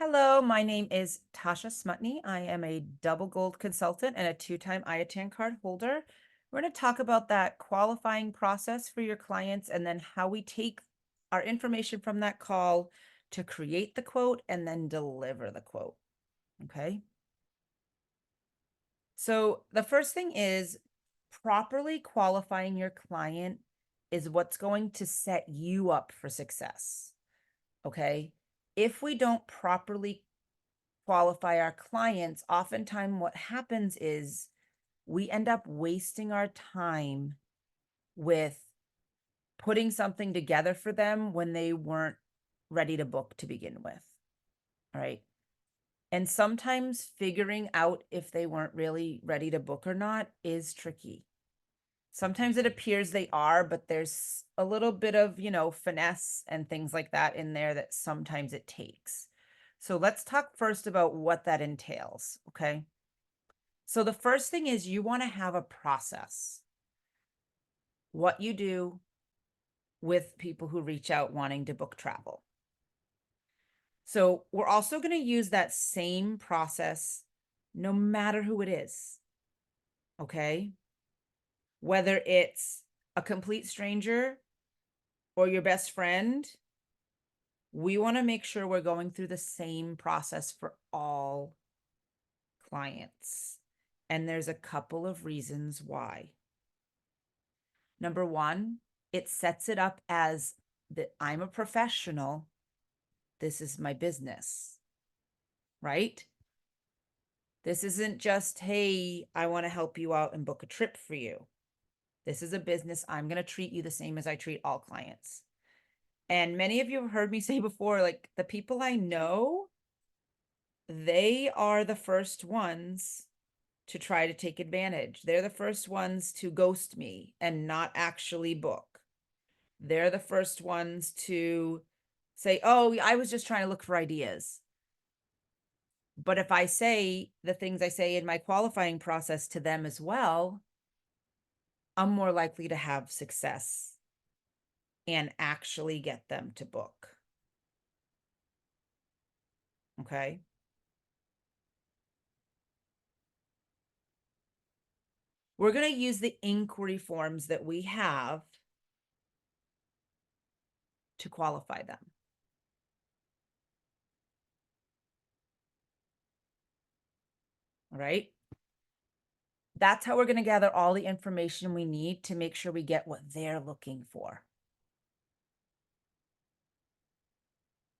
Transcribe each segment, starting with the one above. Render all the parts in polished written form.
Hello, my name is Tasha Smutney. I am a double gold consultant and a two-time IATAN card holder. We're going to talk about that qualifying process for your clients and then how we take our information from that call to create the quote and then deliver the quote. Okay. So the first thing is properly qualifying your client is what's going to set you up for success. Okay. If we don't properly qualify our clients, oftentimes what happens is we end up wasting our time with putting something together for them when they weren't ready to book to begin with. All right. And sometimes figuring out if they weren't really ready to book or not is tricky. Sometimes it appears they are, but there's a little bit of, finesse and things like that in there that sometimes it takes. So let's talk first about what that entails. Okay. So the first thing is you want to have a process. What you do with people who reach out wanting to book travel. So we're also going to use that same process no matter who it is. Okay? Whether it's a complete stranger or your best friend, we want to make sure we're going through the same process for all clients. And there's a couple of reasons why. Number one, it sets it up as that I'm a professional. This is my business, right? This isn't just, hey, I want to help you out and book a trip for you. This is a business. I'm going to treat you the same as I treat all clients. And many of you have heard me say before, like the people I know, they are the first ones to try to take advantage. They're the first ones to ghost me and not actually book. They're the first ones to say, oh, I was just trying to look for ideas. But if I say the things I say in my qualifying process to them as well, I'm more likely to have success and actually get them to book. Okay. We're going to use the inquiry forms that we have to qualify them. All right. That's how we're going to gather all the information we need to make sure we get what they're looking for.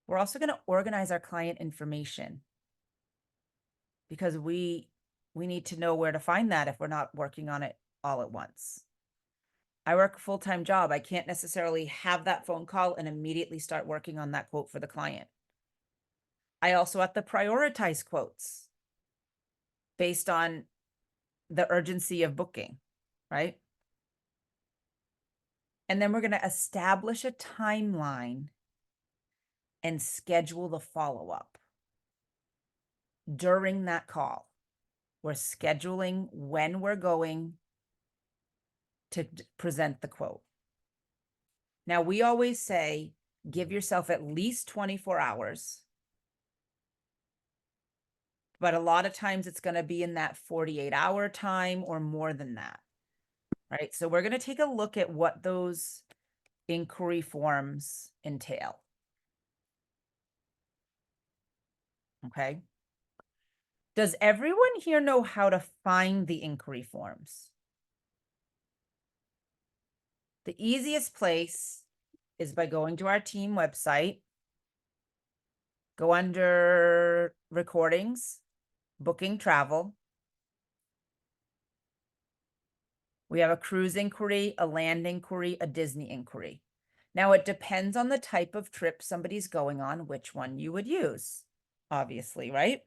We're also going to organize our client information because we need to know where to find that if we're not working on it all at once. I work a full-time job. I can't necessarily have that phone call and immediately start working on that quote for the client. I also have to prioritize quotes based on the urgency of booking, right? And then we're going to establish a timeline and schedule the follow-up. During that call, we're scheduling when we're going to present the quote. Now, we always say, give yourself at least 24 hours. But a lot of times it's going to be in that 48-hour time or more than that, right? So we're going to take a look at what those inquiry forms entail. Okay. Does everyone here know how to find the inquiry forms? The easiest place is by going to our team website, go under recordings, booking travel. We have a cruise inquiry, a land inquiry, a Disney inquiry. Now, it depends on the type of trip somebody's going on, which one you would use, obviously, right?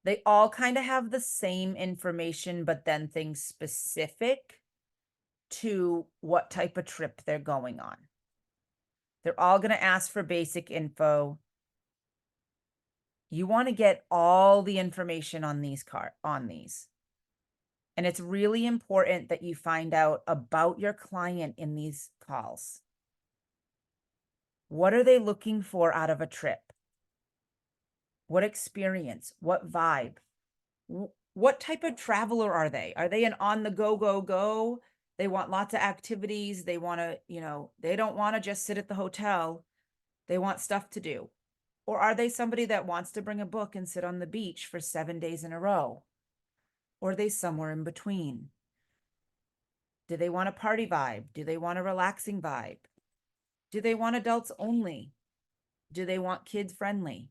They all kind of have the same information, but then things specific to what type of trip they're going on. They're all going to ask for basic info. You want to get all the information on these And it's really important that you find out about your client in these calls. What are they looking for out of a trip? What experience? What vibe? What type of traveler are they? Are they an on the go, go, go? They want lots of activities. They want to, they don't want to just sit at the hotel. They want stuff to do. Or are they somebody that wants to bring a book and sit on the beach for 7 days in a row? Or are they somewhere in between? Do they want a party vibe? Do they want a relaxing vibe? Do they want adults only? Do they want kids friendly?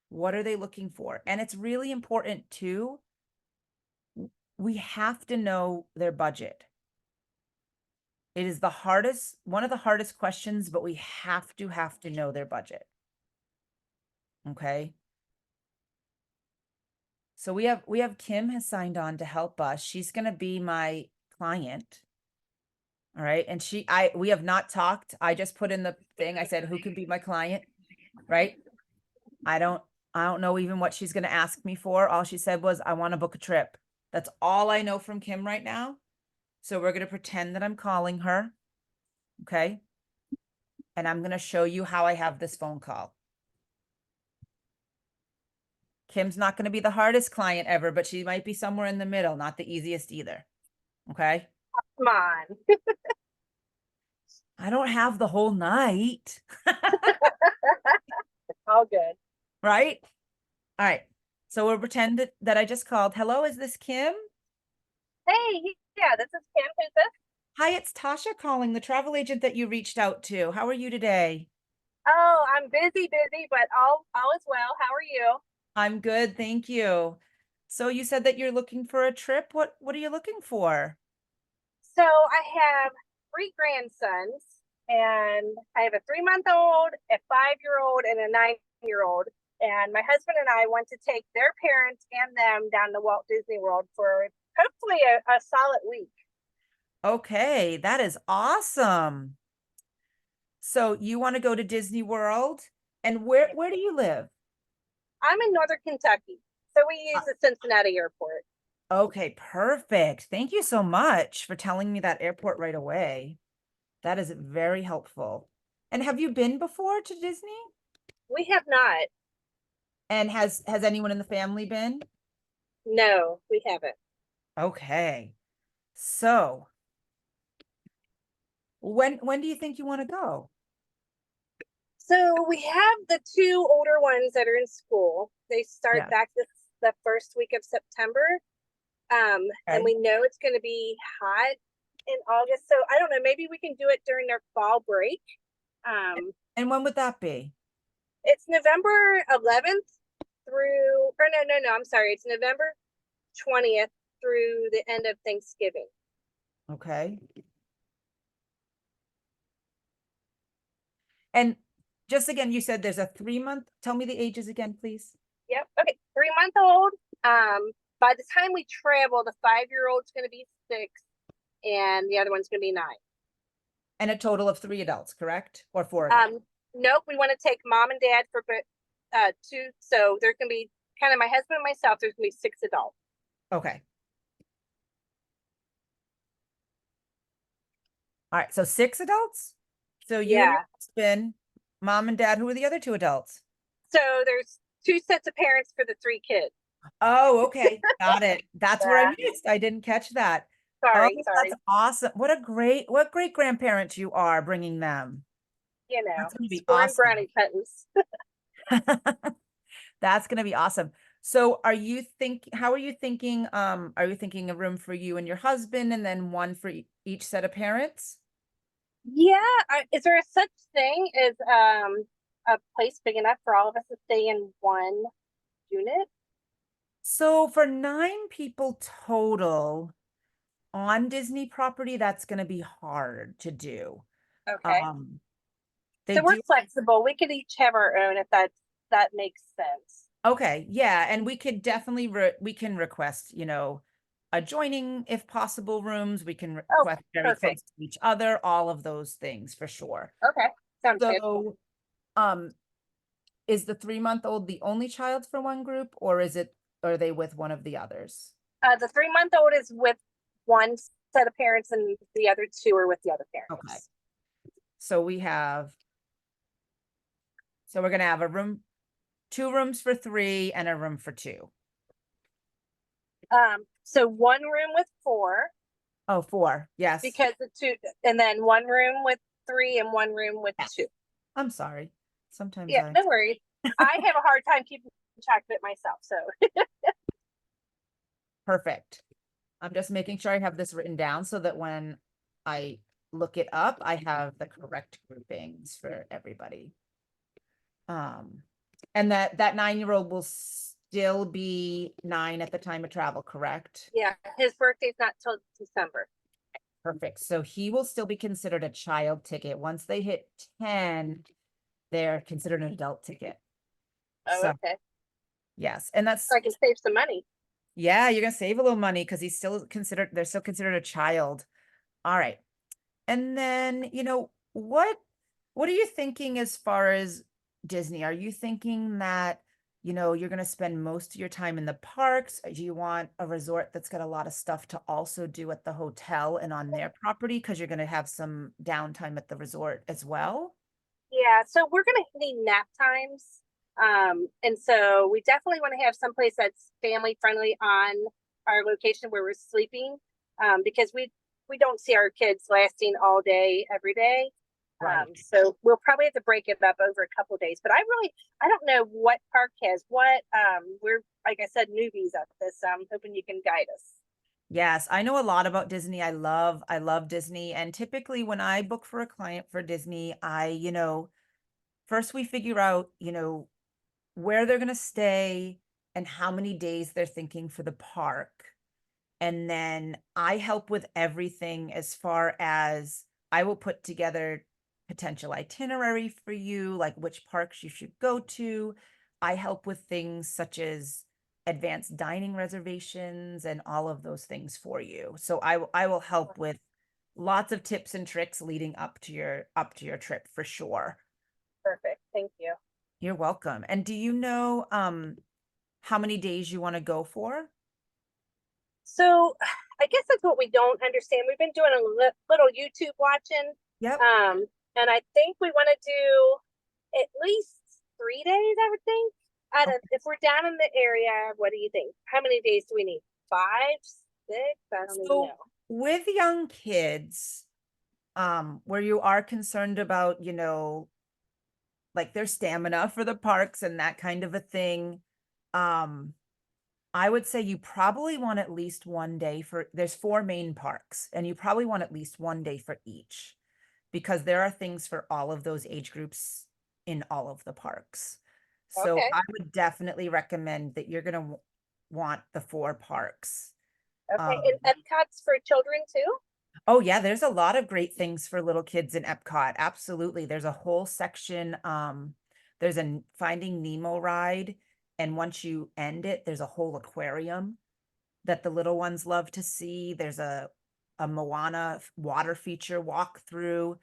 What are they looking for? And it's really important too. We have to know their budget. It is one of the hardest questions, but we have to know their budget. Okay. So we have Kim has signed on to help us. She's going to be my client. All right. And we have not talked. I just put in the thing. I said, who can be my client? Right. I don't know even what she's going to ask me for. All she said was, I want to book a trip. That's all I know from Kim right now. So we're going to pretend that I'm calling her. Okay. And I'm going to show you how I have this phone call. Kim's not going to be the hardest client ever, but she might be somewhere in the middle, not the easiest either. Okay. Come on. I don't have the whole night. All good. Right. All right. So we'll pretend that I just called. Hello, is this Kim? Hey, yeah, this is Kim. Who's this? Hi, it's Tasha calling, the travel agent that you reached out to. How are you today? Oh, I'm busy, but all is well. How are you? I'm good, thank you. So you said that you're looking for a trip. What are you looking for? So I have three grandsons, and I have a 3-month-old, a 5-year-old, and a 9-year-old. And my husband and I want to take their parents and them down to Walt Disney World for hopefully a solid week. Okay, that is awesome. So you want to go to Disney World? And where do you live? I'm in Northern Kentucky, so we Uh, use the Cincinnati airport. Okay, perfect. Thank you so much for telling me that airport right away. That is very helpful. And have you been before to Disney? We have not. And has anyone in the family been? No, we haven't. Okay. So, when do you think you want to go? So we have the two older ones that are in school. They start Yeah. back the first week of September. And Okay. we know it's going to be hot in August. So I don't know, maybe we can do it during their fall break. Um, And when would that be? it's November 11th through, or no, I'm sorry. It's November 20th through the end of Thanksgiving. Okay. And just again, you said there's a 3-month. Tell me the ages again, please. Yep. Okay. 3-month old. By the time we travel, the 5-year-old's going to be 6 and the other one's going to be 9. And a total of 3 adults, correct? Or 4 adults? Nope. We want to take mom and dad for two. So there's going to be kind of my husband and myself. There's going to be 6 adults. Okay. All right. So 6 adults? So you and your Yeah. husband, mom and dad, who are the other 2 adults? So there's 2 sets of parents for the 3 kids. Oh, okay. Got it. That's where I Yeah. missed. I didn't catch that. Oh, Sorry. that's awesome. What great grandparents you are bringing them. You know, That's going to be scoring awesome. brownie puns. That's going to be awesome. So how are you thinking? Are you thinking a room for you and your husband and then one for each set of parents? Yeah. Is there a such thing as a place big enough for all of us to stay in one unit? So for 9 people total on Disney property, that's going to be hard to do. Okay. Um, they So we're do. flexible. We could each have our own if that makes sense. Okay, yeah, and we could definitely we can request, adjoining if possible rooms. We can Oh, request very perfect. close to each other, all of those things for sure. Okay. Sounds good. So, um, is the 3-month-old the only child for one group, or are they with one of the others? The 3-month-old is with one set of parents, and the other 2 are with the other Okay. parents. So we're gonna have a room 2 rooms for 3 and a room for 2. So one room with 4 Oh, 4. Yes. because the 2, and then one room with 3 and one room with Yeah. 2. I'm sorry. Sometimes Yeah, no worries. I have a hard time keeping track of it myself. So Perfect. I'm just making sure I have this written down so that when I look it up, I have the correct groupings for everybody. And that 9-year-old will still be 9 at the time of travel, correct? yeah, his birthday's not till December. Perfect. So he will still be considered a child ticket. Once they hit 10, they're considered an adult ticket. Oh, So okay. yes, and that's, So I can save some money. yeah, you're gonna save a little money because they're still considered a child. All right. And then, what are you thinking as far as Disney? Are you thinking that, you're going to spend most of your time in the parks? Do you want a resort that's got a lot of stuff to also do at the hotel and on their property? Because you're going to have some downtime at the resort as well. Yeah, so we're gonna need nap times. And so we definitely want to have someplace that's family friendly on our location where we're sleeping. Because we don't see our kids lasting all day every day. Right. So we'll probably have to break it up over a couple days. But I don't know what park has what. We're, like I said, newbies at this. So I'm hoping you can guide us. Yes, I know a lot about Disney. I love Disney. And typically when I book for a client for Disney, first we figure out, where they're going to stay and how many days they're thinking for the park. And then I help with everything as far as I will put together potential itinerary for you, like which parks you should go to. I help with things such as advanced dining reservations and all of those things for you. So I will help with lots of tips and tricks leading up to your trip for sure. Perfect. Thank you. You're welcome. And do you know how many days you want to go for? So I guess that's what we don't understand. We've been doing a little YouTube watching. Yep. And I think we want to do at least 3 days, I would think. I don't, if we're down in the area, what do you think? How many days do we need? 5, 6? I don't even So know. with young kids, where you are concerned about, like their stamina for the parks and that kind of a thing, um, I would say you probably want at least one day there's 4 main parks, and you probably want at least one day for each because there are things for all of those age groups in all of the parks. So Okay. I would definitely recommend that you're going to want the 4 parks. Okay. Um, And Epcot's for children too? Oh yeah, there's a lot of great things for little kids in Epcot. Absolutely. There's a whole section. There's a Finding Nemo ride, and once you end it, there's a whole aquarium that the little ones love to see. There's a Moana water feature walk through,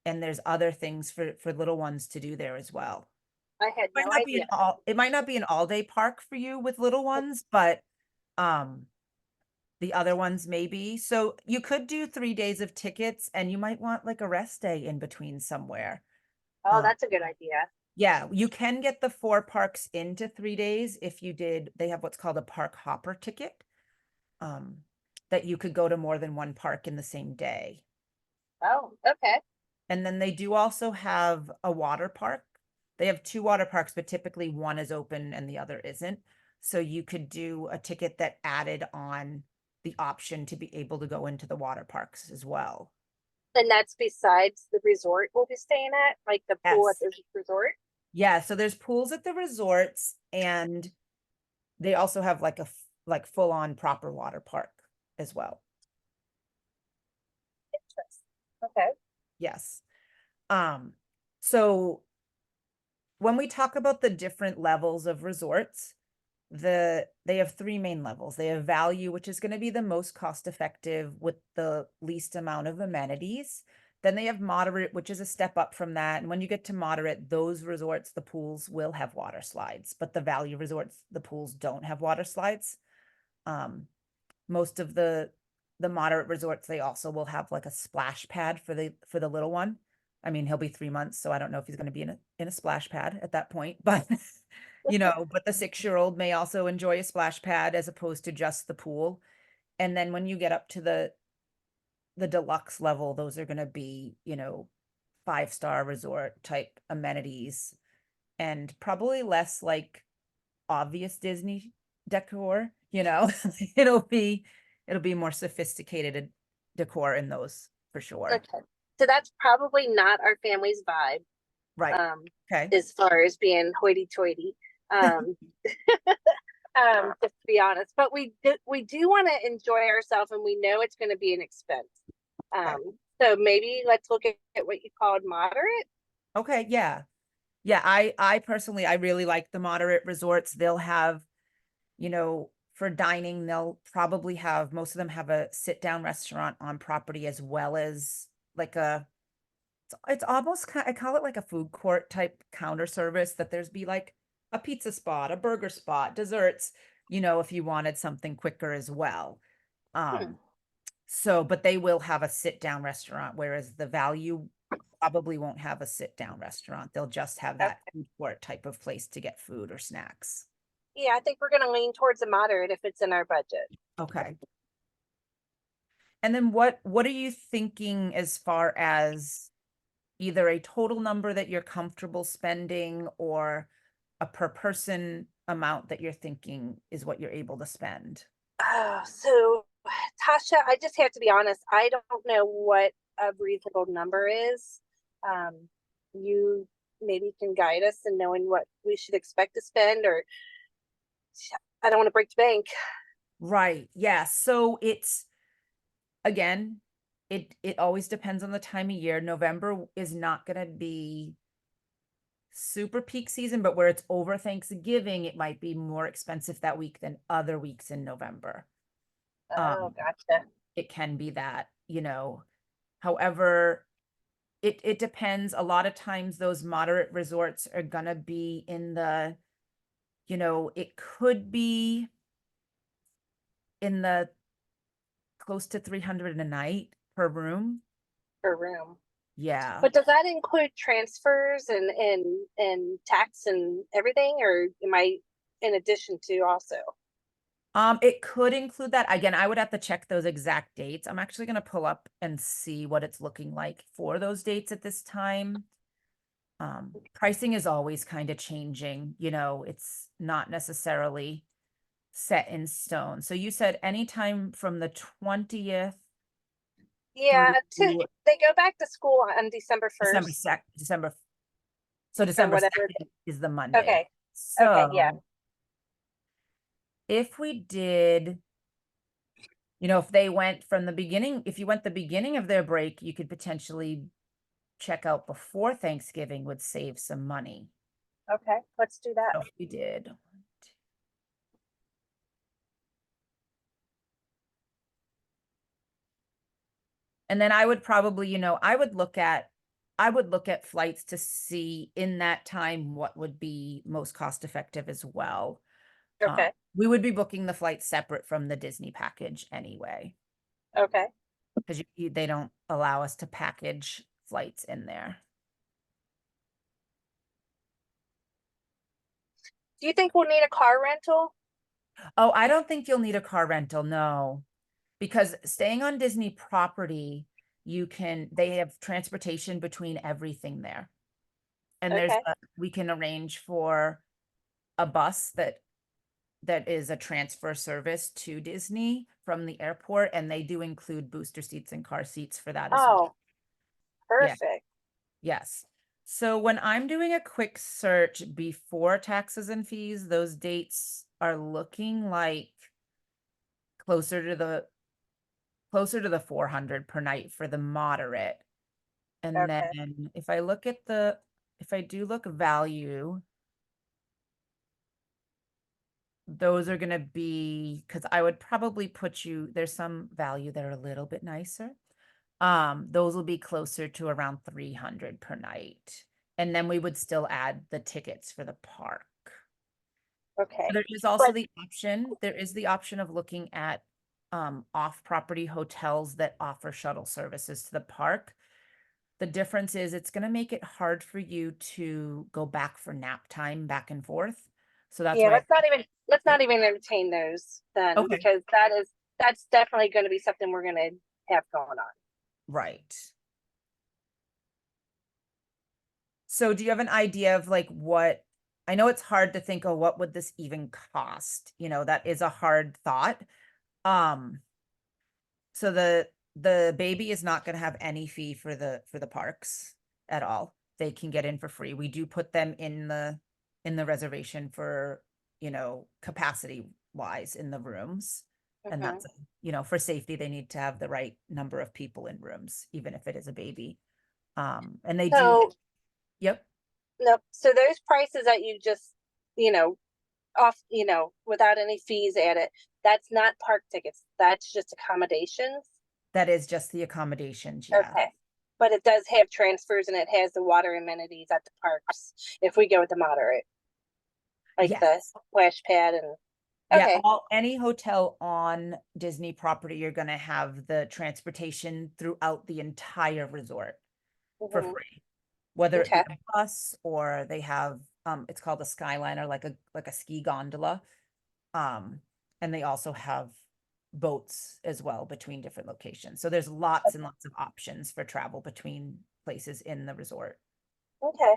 and there's other things for little ones to do there as well. I had Might no not be idea. an all it might not be an all-day park for you with little ones, but um the other ones maybe. So you could do 3 days of tickets and you might want like a rest day in between somewhere. Oh, Uh, that's a good idea. yeah, you can get the 4 parks into 3 days if they have what's called a park hopper ticket. Um, that you could go to more than one park in the same day. Oh, okay. And then they do also have a water park. They have 2 water parks, but typically one is open and the other isn't. So you could do a ticket that added on the option to be able to go into the water parks as well. And that's besides the resort we'll be staying at, like the pool at Yes. the resort. Yeah, so there's pools at the resorts and they also have like like full on proper water park as well. Interesting. Okay. Yes. Um so when we talk about the different levels of resorts, they have 3 main levels. They have value, which is going to be the most cost effective with the least amount of amenities. Then they have moderate, which is a step up from that. And when you get to moderate, those resorts, the pools will have water slides, but the value resorts, the pools don't have water slides. Um, Most of the moderate resorts, they also will have like a splash pad for the little one. I mean, he'll be 3 months, so I don't know if he's going to be in a splash pad at that point, but but the 6-year-old may also enjoy a splash pad as opposed to just the pool. And then when you get up to the deluxe level, those are going to be, 5-star resort type amenities and probably less like obvious Disney decor, it'll be more sophisticated decor in those for sure. Okay. So that's probably not our family's vibe, Right. um, Okay. as far as being hoity-toity. Um, just to be honest, but we do want to enjoy ourselves, and we know it's going to be an expense. Okay. So maybe let's look at what you called moderate. Okay. Yeah. Yeah. I personally, I really like the moderate resorts. They'll have, for dining, they'll probably have, most of them have a sit down restaurant on property as well as like it's almost I call it like a food court type counter service that there's be like a pizza spot, a burger spot, desserts, if you wanted something quicker as well. Hmm. So, but they will have a sit down restaurant, whereas the value probably won't have a sit down restaurant. They'll just have that Okay. food court type of place to get food or snacks. Yeah, I think we're going to lean towards a moderate if it's in our budget. Okay. And then what are you thinking as far as either a total number that you're comfortable spending or a per person amount that you're thinking is what you're able to spend? So Tasha, I just have to be honest. I don't know what a reasonable number is. You maybe can guide us in knowing what we should expect to spend, or I don't want to break the bank. Right. Yeah. So it's again, it always depends on the time of year. November is not going to be super peak season, but where it's over Thanksgiving, it might be more expensive that week than other weeks in November. Oh, Um, gotcha. it can be that. However, it depends. A lot of times those moderate resorts are gonna be in it could be in the close to 300 a night per room. Per room. Yeah. But does that include transfers and tax and everything, or am I in addition to also? It could include that. Again, I would have to check those exact dates. I'm actually gonna pull up and see what it's looking like for those dates at this time. Pricing is always kind of changing, it's not necessarily set in stone. So you said anytime from the 20th Yeah, through they go back to school on December December 1st 2nd, so or December whatever. 2nd is the Monday. Okay. Okay, yeah. So if we did, if they went from the beginning, if you went the beginning of their break, you could potentially check out before Thanksgiving would save some money. Okay, let's do that. So if we did. And then I would probably, I would look at flights to see in that time what would be most cost effective as well. Okay. We would be booking the flight separate from the Disney package anyway, Okay. because they don't allow us to package flights in there. Do you think we'll need a car rental? Oh, I don't think you'll need a car rental, no, because staying on Disney property, they have transportation between everything there. And Okay. we can arrange for a bus that is a transfer service to Disney from the airport, and they do include booster seats and car seats for that as well. Oh, Yeah, perfect. yes. So when I'm doing a quick search before taxes and fees, those dates are looking like closer to the 400 per night for the moderate. And Okay. then if I do look value, those are going to be, because I would probably there's some value that are a little bit nicer. Those will be closer to around 300 per night. And then we would still add the tickets for the park. Okay. There is also But the option of looking at off-property hotels that offer shuttle services to the park. The difference is it's going to make it hard for you to go back for nap time back and forth. So that's Yeah, why. let's not even entertain those then, Okay. because that's definitely going to be something we're going to have going on. Right. So do you have an idea of like what, I know it's hard to think, oh, what would this even cost? You know, that is a hard thought. Um, so the baby is not going to have any fee for the parks at all. They can get in for free. We do put them in the reservation for, you know, capacity wise in the rooms. And Mhm. that's, you know, for safety, they need to have the right number of people in rooms, even if it is a baby. And they do, So, yep. no, so those prices that you just, you know, without any fees added, that's not park tickets. That's just accommodations. That is just the accommodations, yeah. Okay. But it does have transfers and it has the water amenities at the parks if we go with the moderate, like the Yes. splash pad and Yeah, okay. any hotel on Disney property, you're gonna have the transportation throughout the entire resort for Mhm. free. Whether it be Okay. a bus or they have, it's called a Skyliner, like a ski gondola. Um, and they also have boats as well between different locations. So there's lots and lots of options for travel between places in the resort. Okay.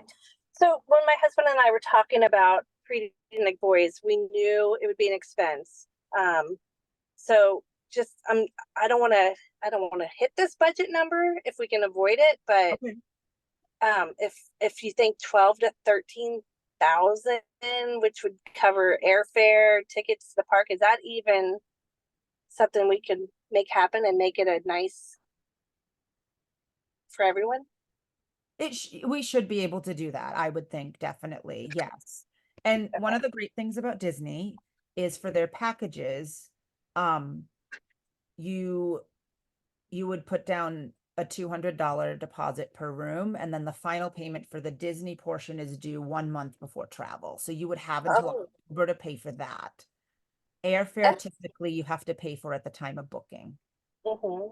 So when my husband and I were talking about treating like boys, we knew it would be an expense. Um, so just I don't want to hit this budget number if we can avoid it, but Okay. if you think 12 to 13,000, which would cover airfare, tickets to the park, is that even something we could make happen and make it a nice for everyone? We should be able to do that, I would think, definitely, yes. And one Okay. of the great things about Disney is for their packages, um, you you would put down a $200 deposit per room, and then the final payment for the Disney portion is due 1 month before travel. So you would have until Oh, October to pay for that. Airfare that's typically you have to pay for at the time of booking. hmm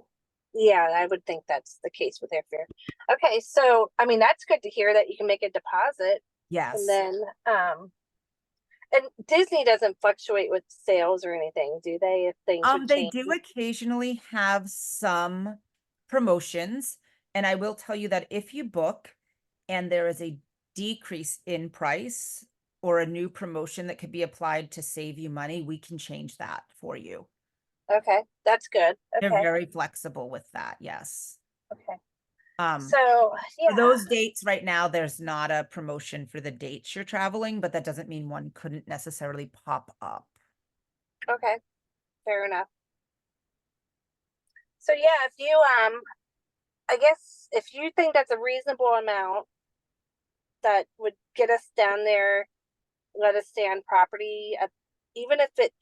yeah, I would think that's the case with airfare. Okay, so I mean that's good to hear that you can make a deposit and Yes. then and Disney doesn't fluctuate with sales or anything, do they? If things would They change. do occasionally have some promotions, and I will tell you that if you book and there is a decrease in price or a new promotion that could be applied to save you money, we can change that for you. Okay, that's good. They're Okay, very flexible with that, yes. okay. Um, So for yeah, those dates right now, there's not a promotion for the dates you're traveling, but that doesn't mean one couldn't necessarily pop up. okay, fair enough. So yeah, if you I guess if you think that's a reasonable amount that would get us down there, let us stay on property, even if it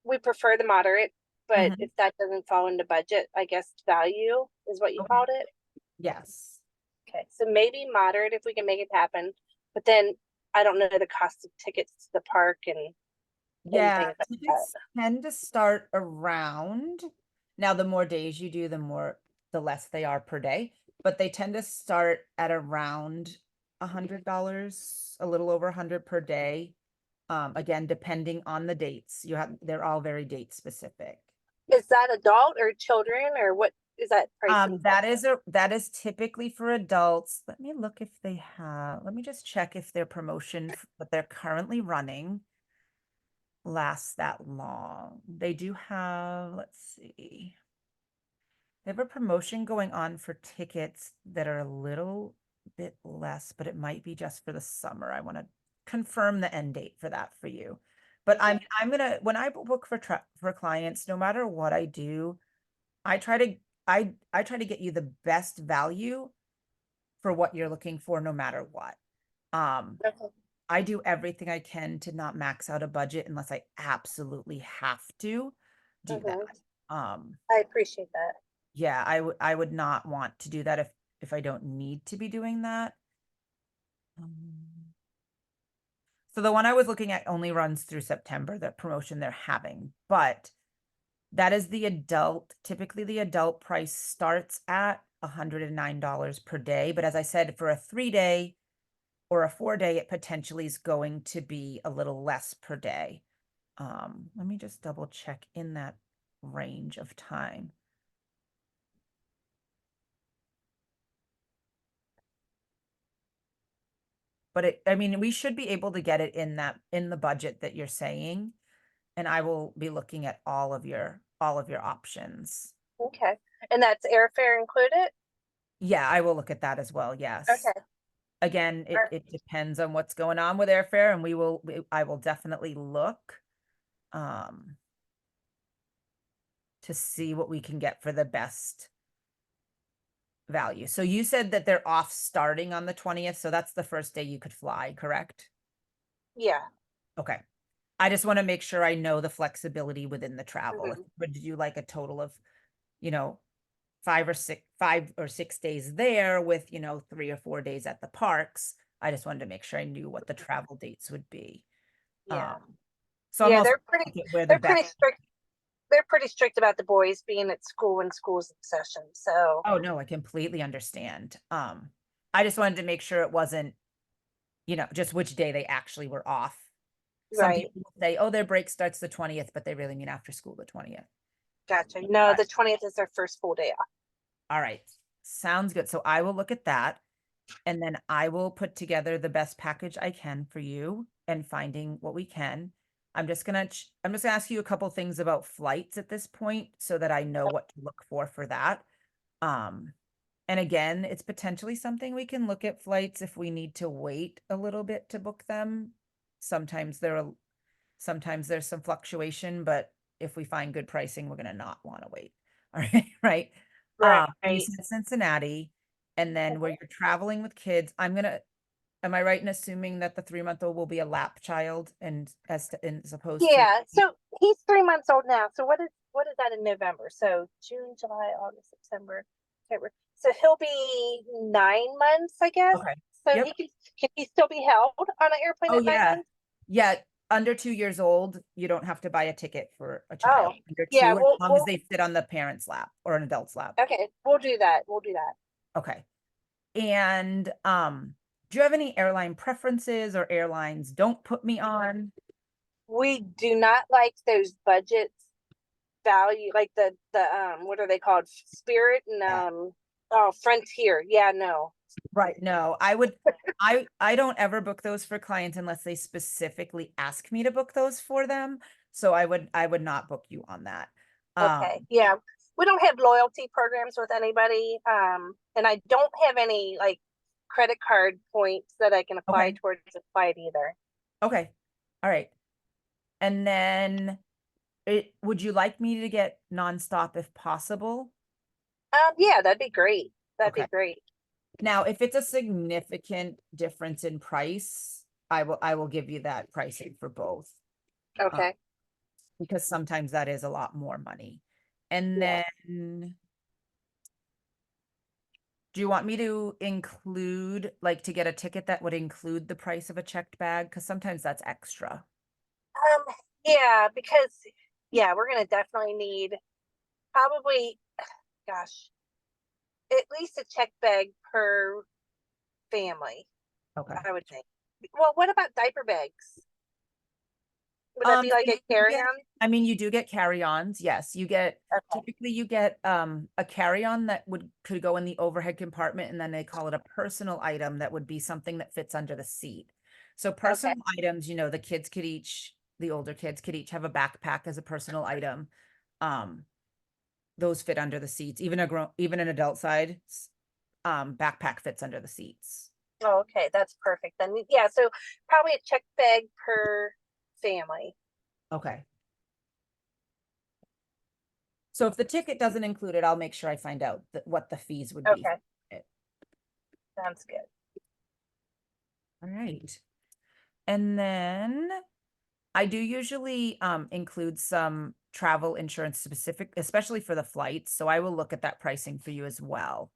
we prefer the moderate, but Mhm. if that doesn't fall into budget, I guess value is what you Okay. called it. Yes. Okay, so maybe moderate if we can make it happen, but then I don't know the cost of tickets to the park and Yeah, things like that. tickets tend to start around, now the more days you do, the less they are per day, but they tend to start at around $100, a little over 100 per day. Again, depending on the dates, they're all very date specific. Is that adult or children or what is that pricing for? That is typically for adults. Let me look if they have, let me just check if their promotion that they're currently running lasts that long. They do have, let's see. They have a promotion going on for tickets that are a little bit less, but it might be just for the summer. I want to confirm the end date for that for you. But Mhm. I'm gonna, when I book for clients, no matter what I do, I try to I try to get you the best value for what you're looking for no matter what. Um, Okay. I do everything I can to not max out a budget unless I absolutely have to do that. Mhm. Um, I appreciate that. yeah, I would not want to do that if I don't need to be doing that. Um, so the one I was looking at only runs through September, the promotion they're having, but that is the adult. Typically, the adult price starts at $109 per day. But as I said, for a 3-day or a 4-day, it potentially is going to be a little less per day. Let me just double check in that range of time. But I mean, we should be able to get it in the budget that you're saying. And I will be looking at all of your options. Okay. And that's airfare included? Yeah, I will look at that as well. Yes. Okay. Again, Or- it depends on what's going on with airfare, and I will definitely look um to see what we can get for the best value. So you said that they're off starting on the 20th, so that's the first day you could fly, correct? Yeah. Okay. I just want to make sure I know the flexibility within the travel. Mhm. Would you like a total of, you know, 5 or 6 days there with, 3 or 4 days at the parks? I just wanted to make sure I knew what the travel dates would be. Yeah. So I'm Yeah, also they're pretty looking at where the they're best. pretty strict. They're pretty strict about the boys being at school when school's in session. So, Oh no, I completely understand. I just wanted to make sure it wasn't, just which day they actually were off. Some right. people will say, oh, their break starts the 20th, but they really mean after school the 20th. Gotcha. No, But the 20th is their first full day off. all right, sounds good. So I will look at that, and then I will put together the best package I can for you and finding what we can. I'm just gonna ask you a couple things about flights at this point so that I know what to look for that. Um, and again, it's potentially something we can look at flights if we need to wait a little bit to book them. Sometimes sometimes there's some fluctuation, but if we find good pricing, we're gonna not want to wait. All right, right. You Right. said Cincinnati, and then where you're traveling with kids, am I right in assuming that the 3-month-old will be a lap child as opposed to, Yeah. So he's 3 months old now. So what is that in November? So June, July, August, September, October. So he'll be 9 months, I guess. okay. So Yep. can he still be held on an airplane Oh at nine yeah. months? Yeah, under 2 years old, you don't have to buy a ticket for a Oh, child. Under yeah. 2, as long as they fit on the parent's lap or an adult's lap. Okay. We'll do that. We'll do that. Okay. And do you have any airline preferences or airlines don't put me on? We do not like those budgets value, like the what are they called? Spirit and Yeah. oh, Frontier. Yeah, no. Right. No, I don't ever book those for clients unless they specifically ask me to book those for them. So I would not book you on that. Okay. Um, Yeah. We don't have loyalty programs with anybody. And I don't have any like credit card points that I can apply okay. towards a flight either. Okay. All right. And then would you like me to get nonstop if possible? Yeah, that'd be great. That'd be Okay. great. Now, if it's a significant difference in price, I will give you that pricing for both. Uh, Okay. because sometimes that is a lot more money. And Yeah. then do you want me to include, like, to get a ticket that would include the price of a checked bag? Because sometimes that's extra. Yeah, because yeah, we're gonna definitely need probably, gosh, at least a check bag per family, Okay. I would think. Well, what about diaper bags? Would that be So like a carry-on? you do get carry-ons. Yes, Okay. typically you get a carry-on that could go in the overhead compartment, and then they call it a personal item that would be something that fits under the seat. So Okay. personal items, the older kids could each have a backpack as a personal item. Um, those fit under the seats. Even an adult side, backpack fits under the seats. Oh, okay, that's perfect then. Yeah, so probably a check bag per family. Okay. So if the ticket doesn't include it, I'll make sure I find out what the fees would be. Okay, sounds good. All right. And then I do usually include some travel insurance specific, especially for the flights. So I will look at that pricing for you as well.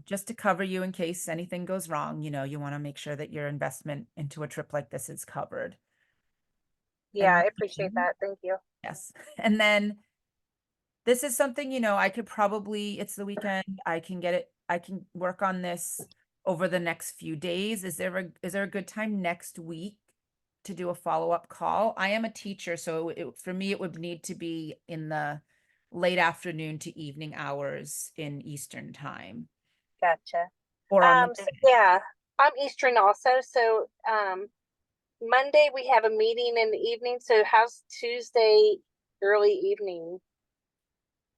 Just to cover you in case anything goes wrong, you want to make sure that your investment into a trip like this is covered. Yeah, And I appreciate then- that. Thank you. yes. And then this is something, I could probably, it's the weekend, I can work on this over the next few days. Is there a good time next week to do a follow-up call? I am a teacher, so for me, it would need to be in the late afternoon to evening hours in Eastern time Gotcha. or on So yeah, I'm Eastern also. So Monday we have a meeting in the evening. So how's Tuesday early evening?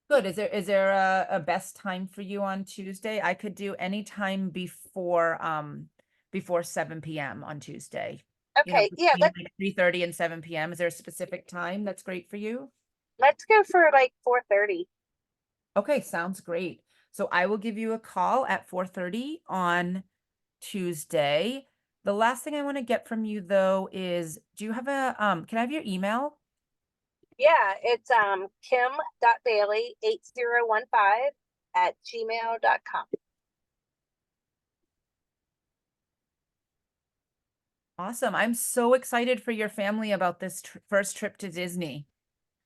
Good. Is there a best time for you on Tuesday? I could do any time before 7 p.m. on Tuesday. Okay, yeah, Between like 3:30 and 7 p.m. Is there a specific time that's great for you? let's go for like 4:30. Okay, sounds great. So I will give you a call at 4:30 on Tuesday. The last thing I want to get from you though is, do you have can I have your email? Yeah, it's kim.bailey8015 @gmail.com. Awesome. I'm so excited for your family about this first trip to Disney.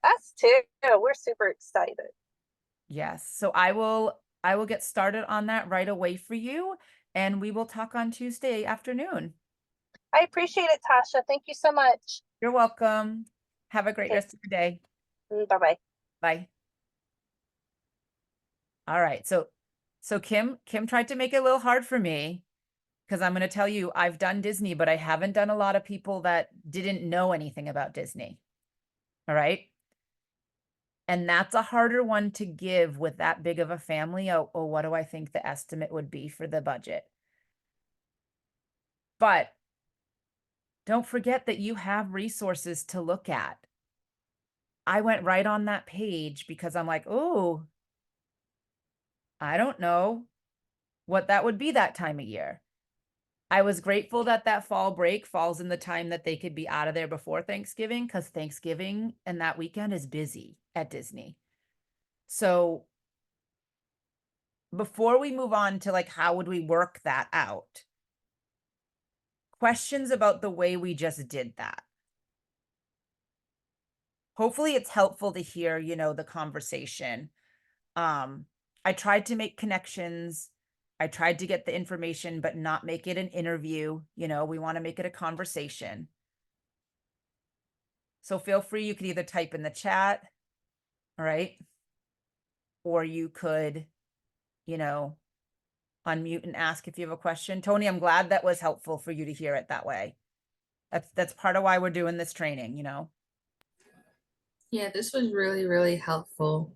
Us too. We're super excited. Yes. So I will get started on that right away for you, and we will talk on Tuesday afternoon. I appreciate it, Tasha. Thank you so much. You're welcome. Have a great Okay, rest of your day. bye-bye. Bye. All right. So Kim tried to make it a little hard for me because I'm going to tell you I've done Disney, but I haven't done a lot of people that didn't know anything about Disney. All right? And that's a harder one to give with that big of a family. Oh, what do I think the estimate would be for the budget? But don't forget that you have resources to look at. I went right on that page because I'm like, oh, I don't know what that would be that time of year. I was grateful that that fall break falls in the time that they could be out of there before Thanksgiving, because Thanksgiving and that weekend is busy at Disney. So before we move on to like, how would we work that out? Questions about the way we just did that. Hopefully it's helpful to hear, the conversation. I tried to make connections. I tried to get the information, but not make it an interview. We want to make it a conversation. So feel free, you could either type in the chat, all right? Or you could, unmute and ask if you have a question. Tony, I'm glad that was helpful for you to hear it that way. That's part of why we're doing this training, Yeah, this was really, really helpful.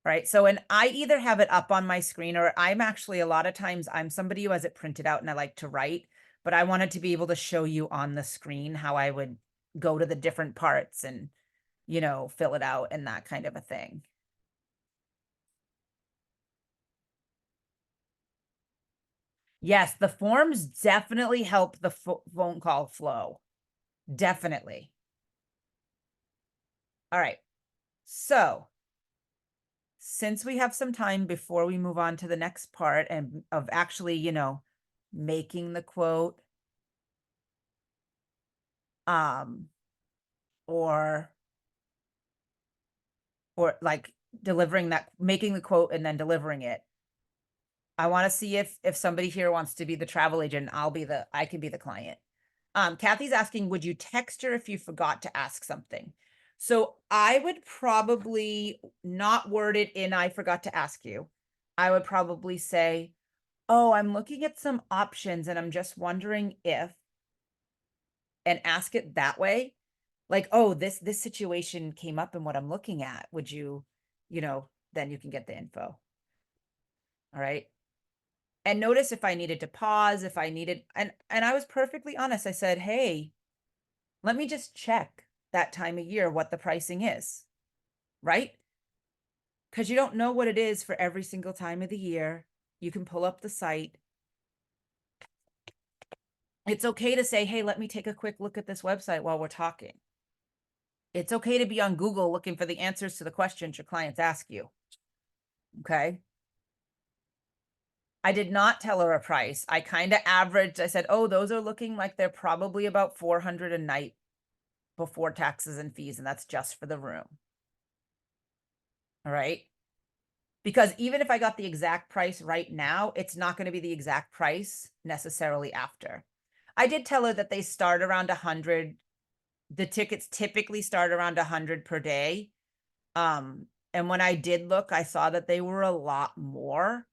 Right. So, and I either have it up on my screen or I'm actually a lot of times I'm somebody who has it printed out and I like to write, but I wanted to be able to show you on the screen how I would go to the different parts and, fill it out and that kind of a thing. Yes, the forms definitely help the phone call flow. Definitely. All right. So, since we have some time before we move on to the next part and of actually, making the quote, um, or like delivering that, making the quote and then delivering it. I want to see if somebody here wants to be the travel agent. I can be the client. Kathy's asking, would you text her if you forgot to ask something? So I would probably not word it in, I forgot to ask you. I would probably say, oh, I'm looking at some options and I'm just wondering if, and ask it that way. Like, oh, this situation came up in what I'm looking at. Would you, then you can get the info. All right. And notice if I needed to pause, if I needed, and I was perfectly honest. I said, hey, let me just check that time of year what the pricing is, right? Because you don't know what it is for every single time of the year. You can pull up the site. It's okay to say, hey, let me take a quick look at this website while we're talking. It's okay to be on Google looking for the answers to the questions your clients ask you. Okay. I did not tell her a price. I kind of averaged. I said, oh, those are looking like they're probably about $400 a night before taxes and fees, and that's just for the room. All right. Because even if I got the exact price right now, it's not going to be the exact price necessarily after. I did tell her that they start around 100. The tickets typically start around 100 per day. And when I did look, I saw that they were a lot more.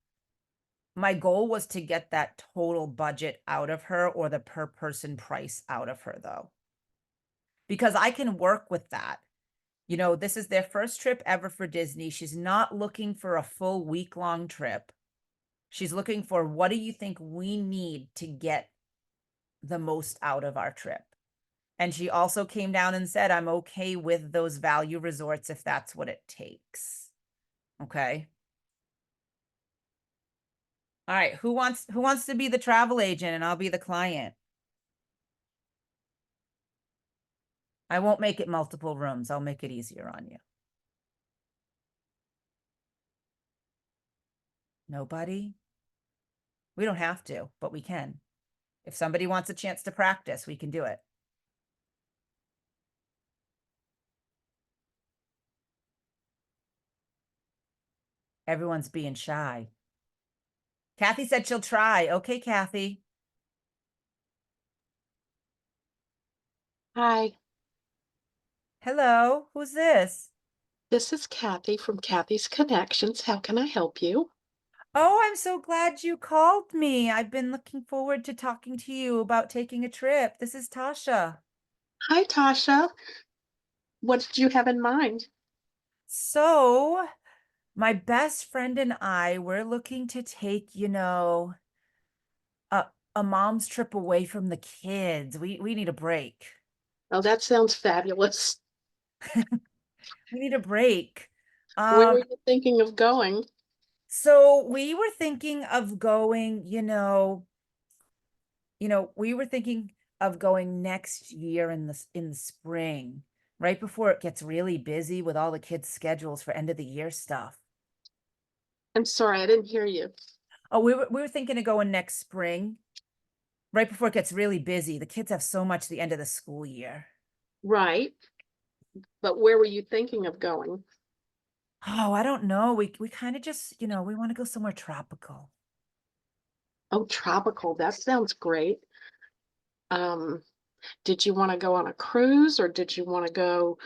My goal was to get that total budget out of her, or the per person price out of her, though, because I can work with that. You know, this is their first trip ever for Disney. She's not looking for a full week-long trip. She's looking for, what do you think we need to get the most out of our trip? And she also came down and said, I'm okay with those value resorts if that's what it takes. Okay. All right, who wants to be the travel agent and I'll be the client? I won't make it multiple rooms. I'll make it easier on you. Nobody? We don't have to, but we can. If somebody wants a chance to practice, we can do it. Everyone's being shy. Kathy said she'll try. Okay, Kathy. Hi, Hello, who's this? this is Kathy from Kathy's Connections. How can I help you? Oh, I'm so glad you called me. I've been looking forward to talking to you about taking a trip. This is Tasha. Hi, Tasha. What did you have in mind? So, my best friend and I, we're looking to take, a mom's trip away from the kids. We need a break. Oh, that sounds fabulous. We need a break. Where were Um, you thinking of going? so we were thinking of going, we were thinking of going next year in the spring, right before it gets really busy with all the kids' schedules for end of the year stuff. I'm sorry, I didn't hear you. Oh, we were thinking of going next spring, right before it gets really busy. The kids have so much the end of the school year. Right, but where were you thinking of going? Oh, I don't know. We kind of just, we want to go somewhere tropical. Oh, tropical. That sounds great. Um, did you want to go on a cruise or did you want to go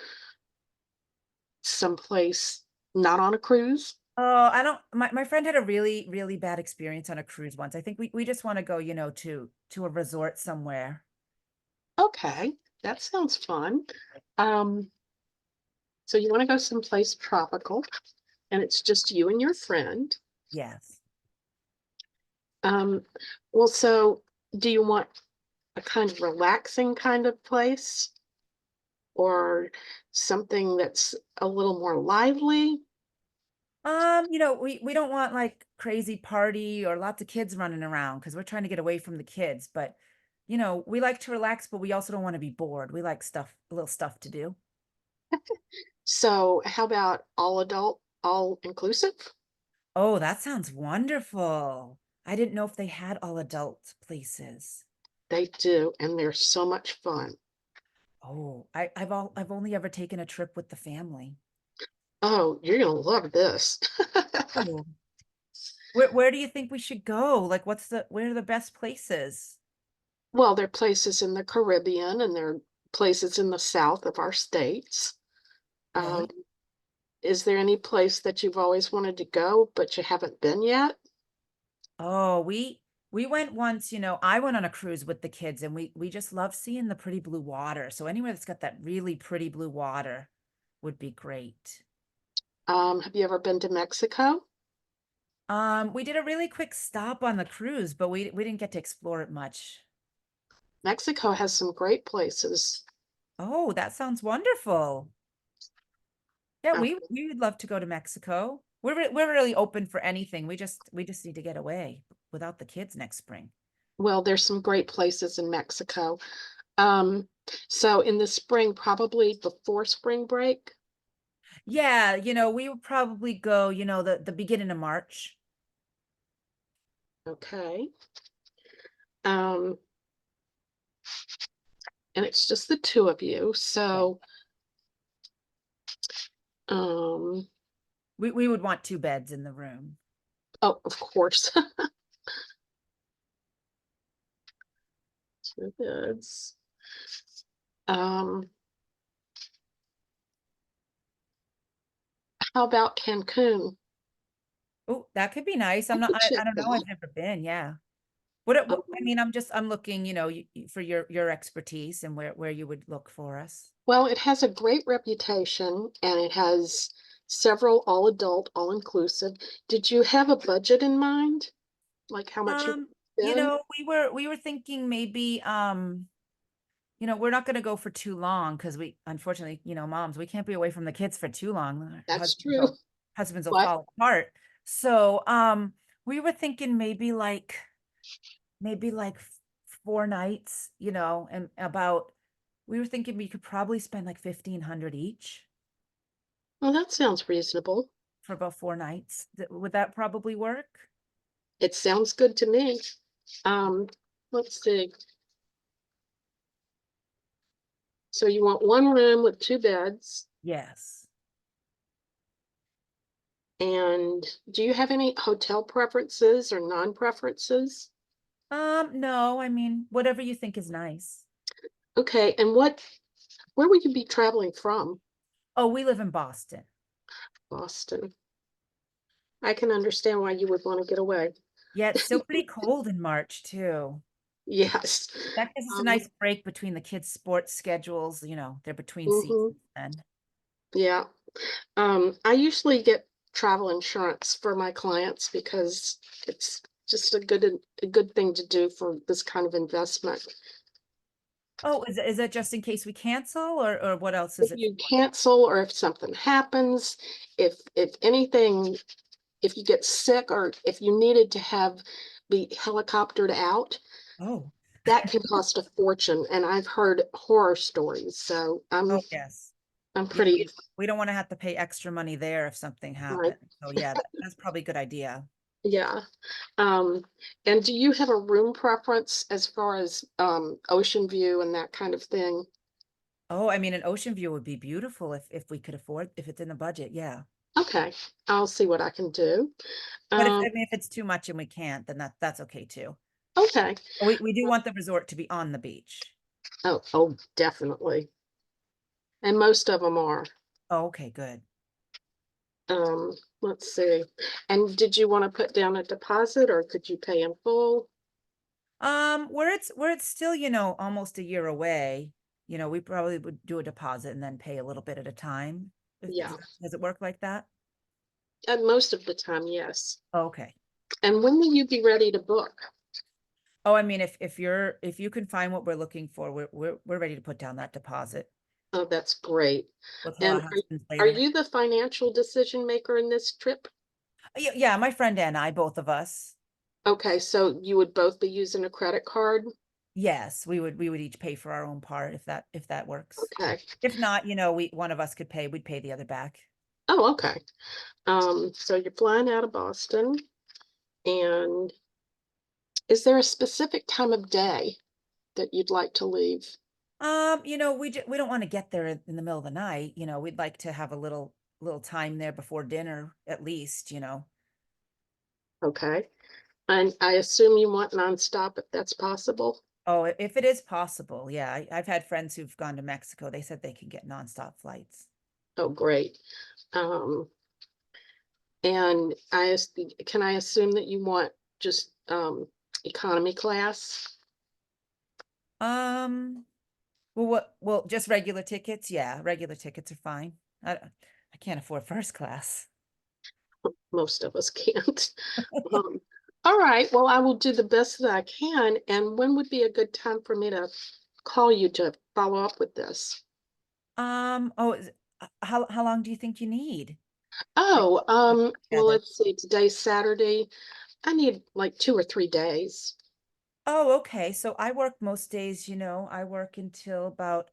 someplace not on a cruise? Oh, I don't my friend had a really, really bad experience on a cruise once. I think we just want to go, to a resort somewhere. Okay, that sounds fun. Um, so you want to go someplace tropical and it's just you and your friend. Yes. Um, well, so do you want a kind of relaxing kind of place or something that's a little more lively? We don't want like crazy party or lots of kids running around because we're trying to get away from the kids, but we like to relax, but we also don't want to be bored. We like a little stuff to do. So how about all adult, all inclusive? Oh, that sounds wonderful. I didn't know if they had all adult places. They do, and they're so much fun. Oh, I've only ever taken a trip with the family. Oh, you're gonna love this. Oh. Where do you think we should go? Like where are the best places? Well, there are places in the Caribbean and there are places in the south of our states. Um, Really? is there any place that you've always wanted to go, but you haven't been yet? Oh, we went once, I went on a cruise with the kids and we just love seeing the pretty blue water. So anywhere that's got that really pretty blue water would be great. Have you ever been to Mexico? We did a really quick stop on the cruise, but we didn't get to explore it much. Mexico has some great places. Oh, that sounds wonderful. Yeah, Uh, we would love to go to Mexico. We're really open for anything. We just need to get away without the kids next spring. well, there's some great places in Mexico. Um, so in the spring, probably before spring break. Yeah, we would probably go, the beginning of March. Okay. Um, and it's just the two of you. Yeah. So, um, We would want 2 beds in the room. Oh, of course. 2 beds. Um, how about Cancun? Oh, that could be nice. I'm I not, could check I don't know. that. I've never been. Yeah. I mean, I'm looking, for your expertise and where you would look for us. Well, it has a great reputation and it has several all adult, all inclusive. Did you have a budget in mind? Like how much you spend? We were thinking maybe, we're not going to go for too long because unfortunately, moms, we can't be away from the kids for too long. Our That's true. husbands will What? fall apart. So, we were thinking maybe like 4 nights, and we were thinking we could probably spend like 1,500 each Well, that sounds reasonable. for about 4 nights. Would that probably work? It sounds good to me. Um, let's see. So you want 1 room with 2 beds. Yes. And do you have any hotel preferences or non-preferences? No, I mean, whatever you think is nice. Okay, and where would you be traveling from? Oh, we live in Boston. Boston. I can understand why you would want to get away. Yeah, it's still pretty cold in March too. Yes. That gives us a Um, nice break between the kids' sports schedules, they're between mhm, seasons then. yeah. I usually get travel insurance for my clients because it's just a good thing to do for this kind of investment. Oh, is that just in case we cancel or what else If is it? you cancel or if something happens, if anything, if you get sick or if you needed to be helicoptered out, Oh, that can cost a fortune. And I've heard horror stories. So oh, yes. I'm Yeah, pretty we don't want to have to pay extra money there if something right. happens. So yeah, that's probably a good idea. Yeah. Um, and do you have a room preference as far as ocean view and that kind of thing? Oh, I mean, an ocean view would be beautiful if we could afford, if it's in the budget, yeah. Okay, I'll see what I can do. But Um, if it's too much and we can't, then that's okay too. okay. We do want the resort to be on the beach. Oh, definitely. And most of them are. Oh, okay, good. Let's see. And did you want to put down a deposit or could you pay in full? Where it's still, almost a year away, we probably would do a deposit and then pay a little bit at a time. Yeah, Does it work like that? and most of the time, yes. Oh, okay. And when will you be ready to book? Oh, I mean, if you can find what we're looking for, we're ready to put down that deposit. Oh, that's great. We'll tell our And husbands are later. you the financial decision maker in this trip? Yeah, my friend and I, both of us. Okay, so you would both be using a credit card? Yes, we would each pay for our own part if that works. Okay. If not, one of us we'd pay the other back. Oh, okay. So you're flying out of Boston, and is there a specific time of day that you'd like to leave? We don't want to get there in the middle of the night. We'd like to have a little time there before dinner at least. Okay. And I assume you want nonstop if that's possible? Oh, if it is possible, yeah. I've had friends who've gone to Mexico. They said they can get nonstop flights. Oh, great. Um, and can I assume that you want just economy class? Um, well, just regular tickets. Yeah, regular tickets are fine. I can't afford first class. Most of us can't. Um, all right, well, I will do the best that I can. And when would be a good time for me to call you to follow up with this? How long do you think you need? Like, Oh, well, together. let's see, today's Saturday. I need like 2 or 3 days. Oh, okay. So I work most days, I work until about,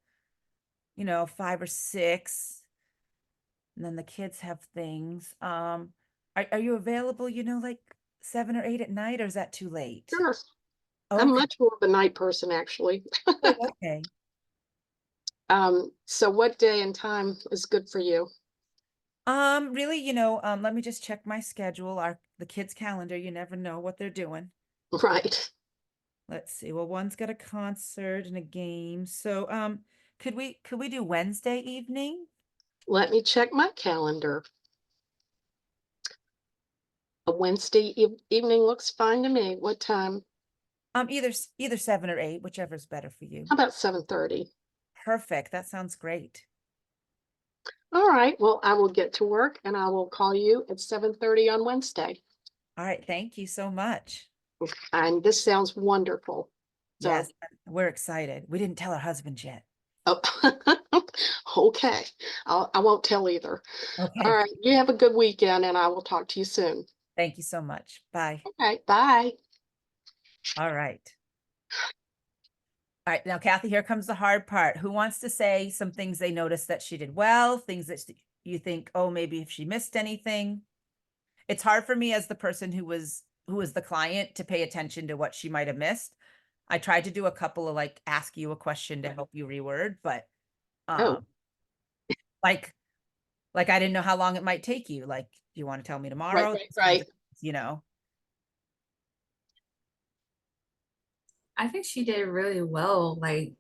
5 or 6, and then the kids have things. Are you available, like 7 or 8 at night, or is that too late? Sure. I'm Okay. much more of a night person, actually. Oh, okay. So what day and time is good for you? Really, let me just check my schedule, the kids' calendar. You never know what they're doing. Right. Let's see. Well, one's got a concert and a game. So, could we do Wednesday evening? Let me check my calendar. A Wednesday evening looks fine to me. What time? Either 7 or 8, whichever's better for you. How about 7:30? Perfect. That sounds great. All right. Well, I will get to work and I will call you at 7:30 on Wednesday. All right. Thank you so much. And this sounds wonderful. So, Yes, we're excited. We didn't tell our husbands yet. oh, okay. I won't tell either. All Okay. right. You have a good weekend and I will talk to you soon. Thank you so much. Bye. Okay. Bye. All right. All right. Now, Kathy, here comes the hard part. Who wants to say some things they noticed that she did well, things that you think, oh, maybe if she missed anything? It's hard for me as the person who was the client to pay attention to what she might have missed. I tried to do a couple of like ask you a question to help you reword, but Oh, um like I didn't know how long it might take you. Like, do you want to tell me right, tomorrow? right, These kinds right. of things, you know? I think she did really well, like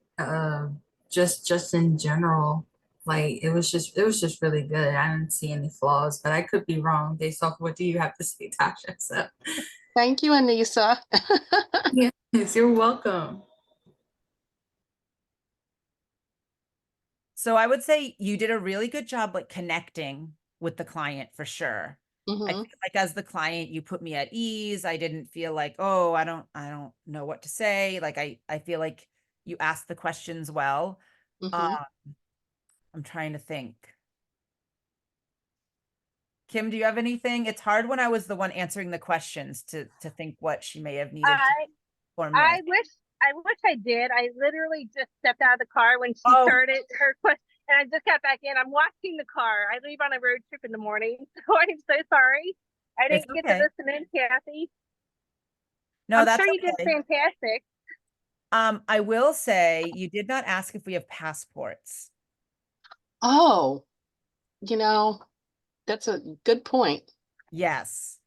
just in general. Like it was just really good. I didn't see any flaws, but I could be wrong based off what do you have to say, Tasha? So Thank you, Anissa. yes, you're welcome. So I would say you did a really good job like connecting with the client for sure. I Hmm. feel like as the client, you put me at ease. I didn't feel like, oh, I don't know what to say. Like I feel like you asked the questions well. Uh, Hmm. I'm trying to think. Kim, do you have anything? It's hard when I was the one answering the questions to think what she may have needed to I or I miss. wish I wish I did. I literally just stepped out of the car when she Oh, started her question, and I just got back in. I'm watching the car. I leave on a road trip in the morning, so I'm so sorry. I it's didn't get to okay. listen in, Kathy. No, I'm that's sure you did okay. fantastic. I will say you did not ask if we have passports. Oh, you know, that's a good point. Yes.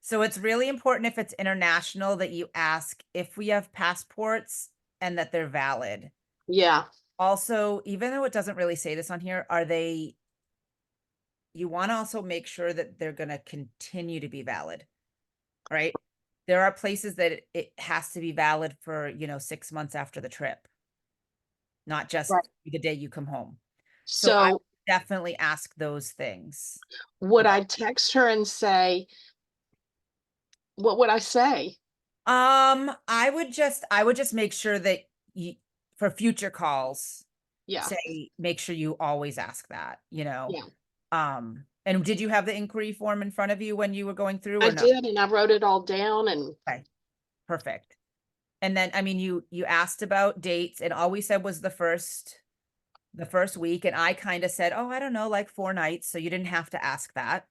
So it's really important if it's international that you ask if we have passports and that they're valid. Yeah. Also, even though it doesn't really say this on here, you want to also make sure that they're going to continue to be valid, right? There are places that it has to be valid for, 6 months after the trip, not just Right. the day you come home. So I So would definitely ask those things. would Okay. I text her and say, what would I say? I would just make sure that you, for future calls, Yeah. make sure you always ask that, Yeah. And did you have the inquiry form in front of you when you were going through I or no? did, and I wrote it all down and Okay, perfect. And then, I mean, you asked about dates and all we said was the first week. And I kind of said, oh, I don't know, like 4 nights. So you didn't have to ask that.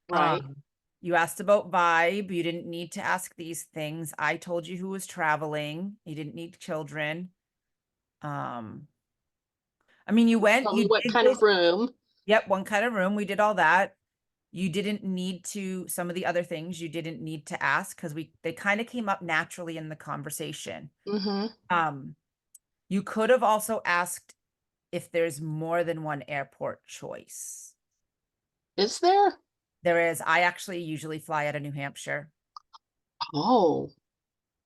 right. Um, you asked about vibe. You didn't need to ask these things. I told you who was traveling. You didn't need children. Um, I mean, Tell me you what did kind go, of room. yep, one kind of room. We did all that. You didn't need to, some of the other things you didn't need to ask because they kind of came up naturally in the conversation. Hmm. Um, you could have also asked if there's more than one airport choice. Is there? There is. I actually usually fly out of New Hampshire. Oh.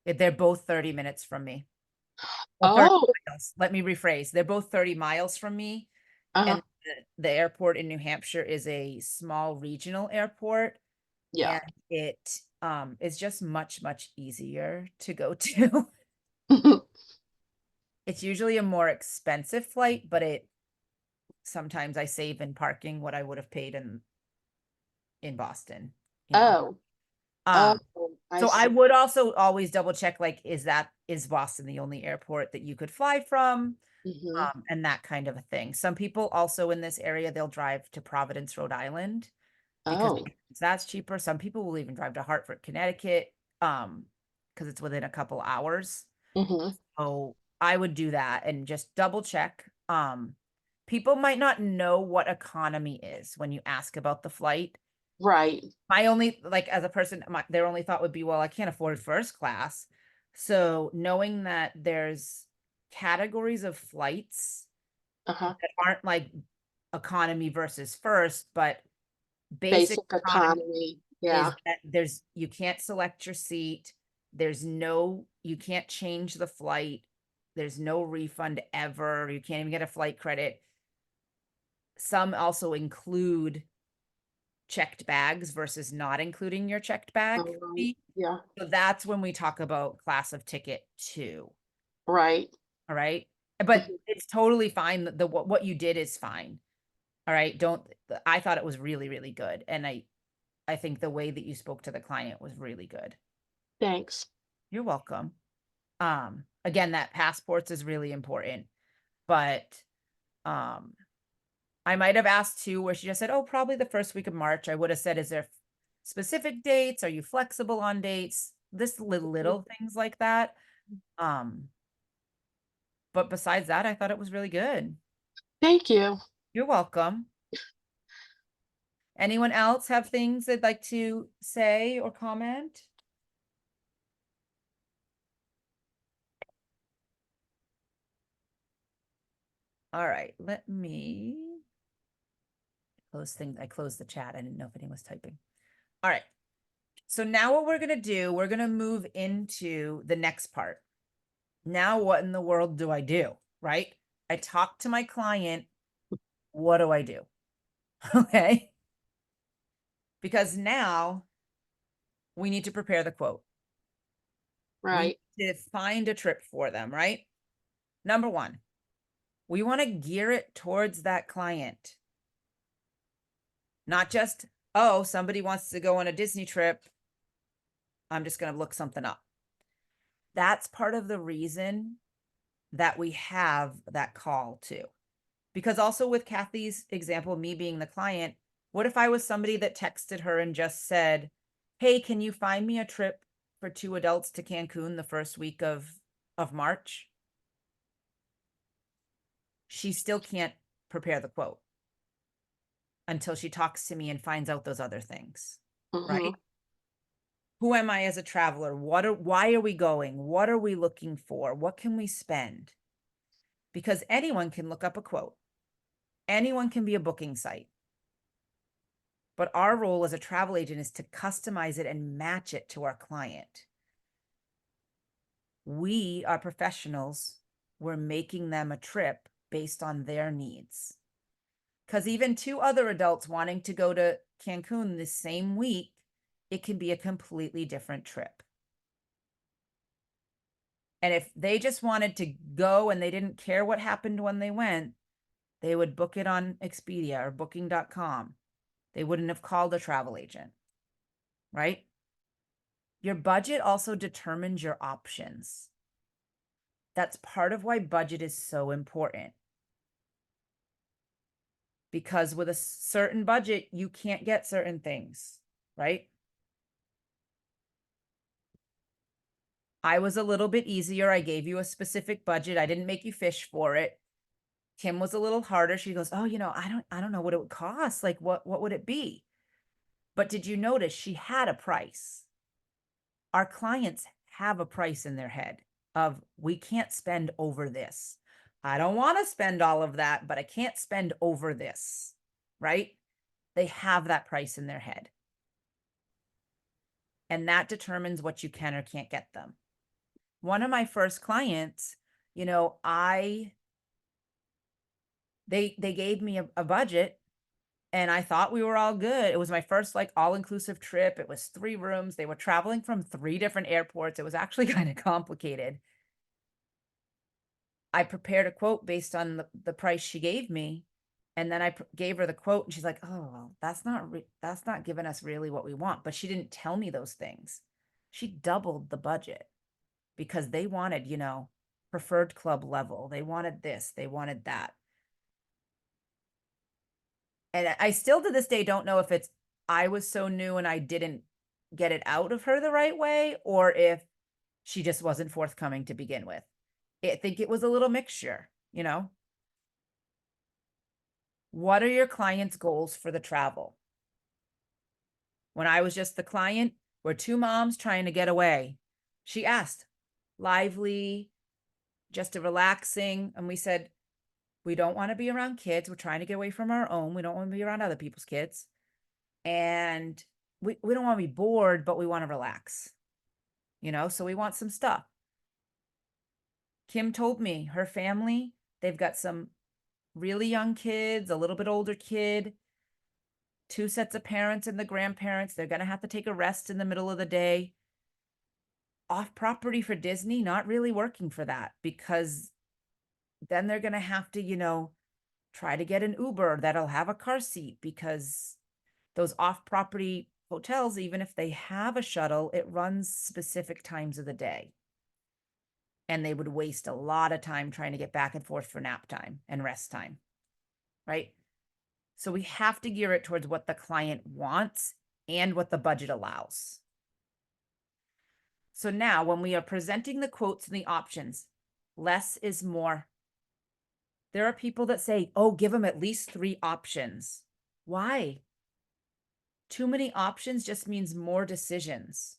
They're both 30 minutes from me. Well, 30 Oh. miles. Let me rephrase. They're both 30 miles from me. Uh, And the airport in New Hampshire is a small regional airport. yeah. And it is just much, much easier to go to. It's usually a more expensive flight, but sometimes I save in parking what I would have paid in Boston, you know. Oh. Oh, Um, I so I see. would also always double check, like, is Boston the only airport that you could fly from? Hmm. And that kind of a thing. Some people also in this area, they'll drive to Providence, Rhode Island because Oh. that's cheaper. Some people will even drive to Hartford, Connecticut, because it's within a couple hours. Hmm. So I would do that and just double check. people might not know what economy is when you ask about the flight. Right. My only, like, as a person, their only thought would be, well, I can't afford first class. So knowing that there's categories of flights Uh-huh. that aren't like economy versus first, but basic Basic economy economy. is Yeah. that you can't select your seat. You can't change the flight. There's no refund ever. You can't even get a flight credit. Some also include checked bags versus not including your checked bag fee. Yeah. So that's when we talk about class of ticket 2. Right. All right. But Mhm. it's totally fine. What you did is fine. All right. I thought it was really, really good. And I think the way that you spoke to the client was really good. Thanks. You're welcome. Again, that passports is really important, but I might have asked too, where she just said, oh, probably the first week of March. I would have said, is there specific dates? Are you flexible on dates? This little things like that. But besides that, I thought it was really good. Thank you. You're welcome. Anyone else have things they'd like to say or comment? All right, let me close things. I closed the chat. I didn't know if anyone was typing. All right. So now what we're going to do, we're going to move into the next part. Now, what in the world do I do? Right? I talk to my client. What do I do? Okay. Because now we need to prepare the quote. Right. We need to find a trip for them, right? Number one, we want to gear it towards that client. Not just, oh, somebody wants to go on a Disney trip. I'm just going to look something up. That's part of the reason that we have that call too. Because also with Kathy's example, me being the client, what if I was somebody that texted her and just said, hey, can you find me a trip for 2 adults to Cancun the first week of March? She still can't prepare the quote until she talks to me and finds out those other things, right? Mhm. Who am I as a traveler? Why are we going? What are we looking for? What can we spend? Because anyone can look up a quote. Anyone can be a booking site. But our role as a travel agent is to customize it and match it to our client. We are professionals. We're making them a trip based on their needs. Because even 2 other adults wanting to go to Cancun the same week, it can be a completely different trip. And if they just wanted to go and they didn't care what happened when they went, they would book it on Expedia or booking.com. They wouldn't have called a travel agent, right? Your budget also determines your options. That's part of why budget is so important. Because with a certain budget, you can't get certain things, right? I was a little bit easier. I gave you a specific budget. I didn't make you fish for it. Kim was a little harder. She goes, oh, I don't know what it would cost. Like, what would it be? But did you notice she had a price? Our clients have a price in their head of, we can't spend over this. I don't want to spend all of that, but I can't spend over this, right? They have that price in their head. And that determines what you can or can't get them. One of my first clients, they gave me a budget and I thought we were all good. It was my first like all-inclusive trip. It was 3 rooms. They were traveling from 3 different airports. It was actually kind of complicated. I prepared a quote based on the price she gave me. And then I gave her the quote and she's like, oh, well, that's not giving us really what we want. But she didn't tell me those things. She doubled the budget because they wanted, preferred club level. They wanted this, they wanted that. And I still to this day don't know if it's I was so new and I didn't get it out of her the right way, or if she just wasn't forthcoming to begin with. I think it was a little mixture, What are your client's goals for the travel? When I was just the client, we're two moms trying to get away. She asked, lively, just a relaxing. And we said, we don't want to be around kids. We're trying to get away from our own. We don't want to be around other people's kids. And we don't want to be bored, but we want to relax. You know, so we want some stuff. Kim told me her family, they've got some really young kids, a little bit older kid, two sets of parents and the grandparents. They're going to have to take a rest in the middle of the day. Off property for Disney, not really working for that, because then they're going to have to, you know, try to get an Uber that'll have a car seat, because those off property hotels, even if they have a shuttle, it runs specific times of the day. And they would waste a lot of time trying to get back and forth for nap time and rest time, right? So we have to gear it towards what the client wants and what the budget allows. So now when we are presenting the quotes and the options, less is more. There are people that say, oh, give them at least 3 options. Why? Too many options just means more decisions.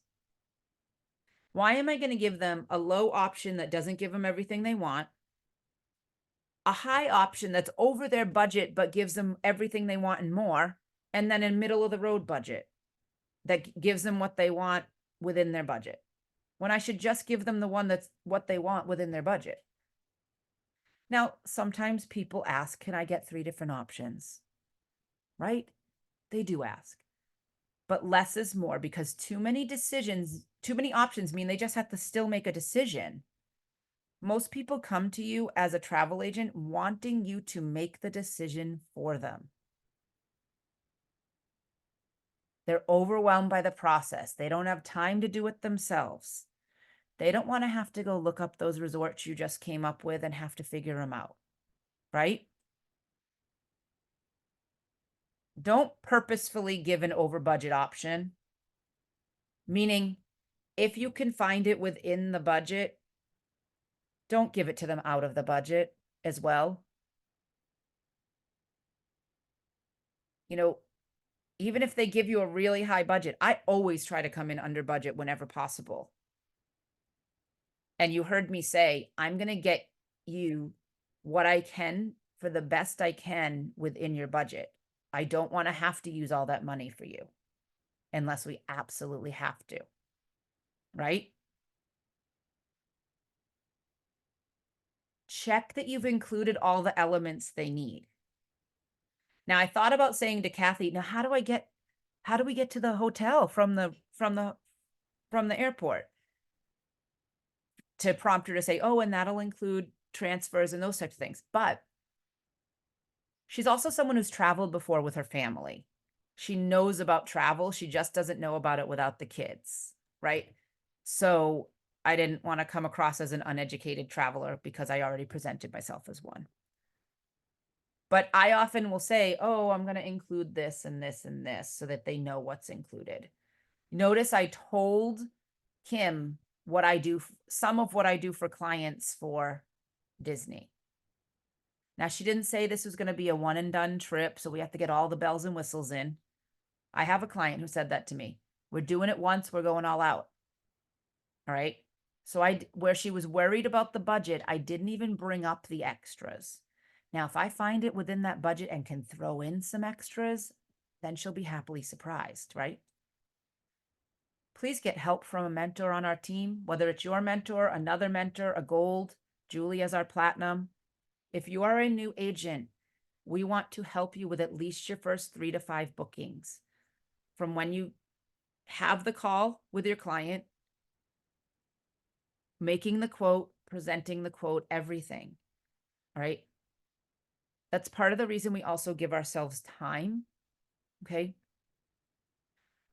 Why am I going to give them a low option that doesn't give them everything they want, a high option that's over their budget but gives them everything they want and more, and then a middle of the road budget that gives them what they want within their budget, when I should just give them the one that's what they want within their budget? Now, sometimes people ask, can I get 3 different options? Right? They do ask. But less is more, because too many options mean they just have to still make a decision. Most people come to you as a travel agent wanting you to make the decision for them. They're overwhelmed by the process. They don't have time to do it themselves. They don't want to have to go look up those resorts you just came up with and have to figure them out, right? Don't purposefully give an over budget option. Meaning, if you can find it within the budget, don't give it to them out of the budget as well. You know, even if they give you a really high budget, I always try to come in under budget whenever possible. And you heard me say, I'm going to get you what I can for the best I can within your budget. I don't want to have to use all that money for you unless we absolutely have to, right? Check that you've included all the elements they need. Now, I thought about saying to Kathy, now how do we get to the hotel from the airport? To prompt her to say, oh, and that'll include transfers and those types of things. But she's also someone who's traveled before with her family. She knows about travel. She just doesn't know about it without the kids, right? So I didn't want to come across as an uneducated traveler, because I already presented myself as one. But I often will say, oh, I'm going to include this and this and this, so that they know what's included. Notice I told Kim what I do, some of what I do for clients for Disney. Now, she didn't say this was going to be a one and done trip, so we have to get all the bells and whistles in. I have a client who said that to me. We're doing it once, we're going all out. All right. So where she was worried about the budget, I didn't even bring up the extras. Now, if I find it within that budget and can throw in some extras, then she'll be happily surprised, right? Please get help from a mentor on our team, whether it's your mentor, another mentor, a gold, Julie as our platinum. If you are a new agent, we want to help you with at least your first 3 to 5 bookings. From when you have the call with your client, making the quote, presenting the quote, everything, all right? That's part of the reason we also give ourselves time, okay?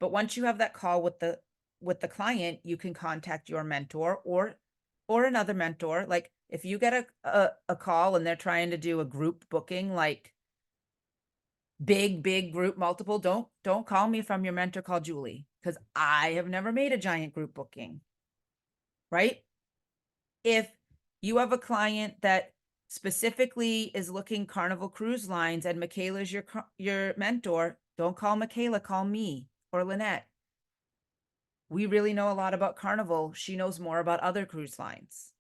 But once you have that call with the client, you can contact your mentor or another mentor. Like if you get a call and they're trying to do a group booking, like big group, multiple, don't call me from your mentor, call Julie, because I have never made a giant group booking, right? If you have a client that specifically is looking Carnival Cruise Lines and Michaela's your mentor, don't call Michaela, call me or Lynette. We really know a lot about Carnival. She knows more about other cruise lines.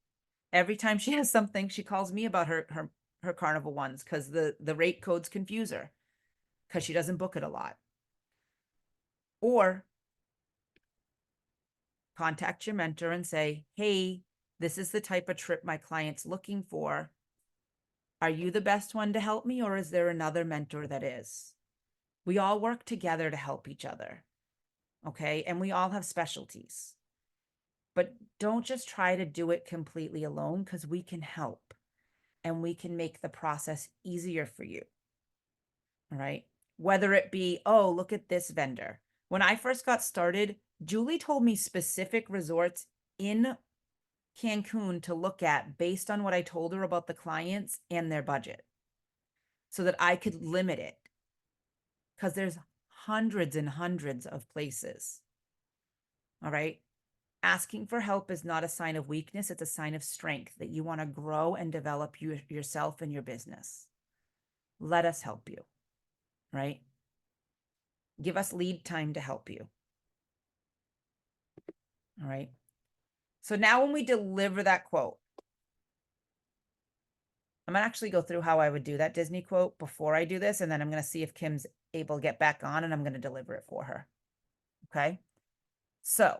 Every time she has something, she calls me about her Carnival ones because the rate codes confuse her because she doesn't book it a lot. Or contact your mentor and say, hey, this is the type of trip my client's looking for. Are you the best one to help me, or is there another mentor that is? We all work together to help each other. Okay. And we all have specialties. But don't just try to do it completely alone, because we can help and we can make the process easier for you. All right. Whether it be, oh, look at this vendor. When I first got started, Julie told me specific resorts in Cancun to look at based on what I told her about the clients and their budget so that I could limit it, because there's hundreds and hundreds of places. All right. Asking for help is not a sign of weakness. It's a sign of strength that you want to grow and develop yourself and your business. Let us help you. Right. Give us lead time to help you. All right. So now when we deliver that quote, I'm gonna actually go through how I would do that Disney quote before I do this. And then I'm going to see if Kim's able to get back on, and I'm going to deliver it for her. Okay. So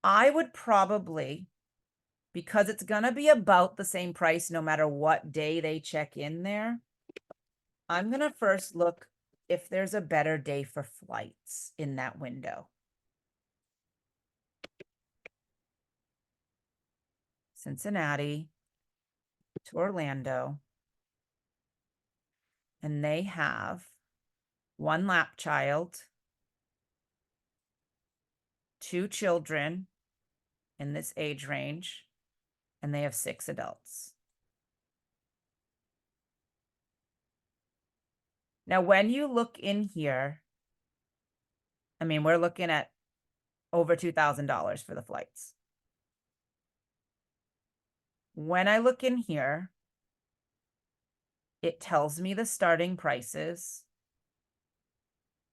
I would probably, because it's going to be about the same price no matter what day they check in there, I'm going to first look if there's a better day for flights in that window. Cincinnati to Orlando. And they have one lap child, 2 children in this age range, and they have 6 adults. Now, when you look in here, I mean, we're looking at over $2,000 for the flights. When I look in here, it tells me the starting prices.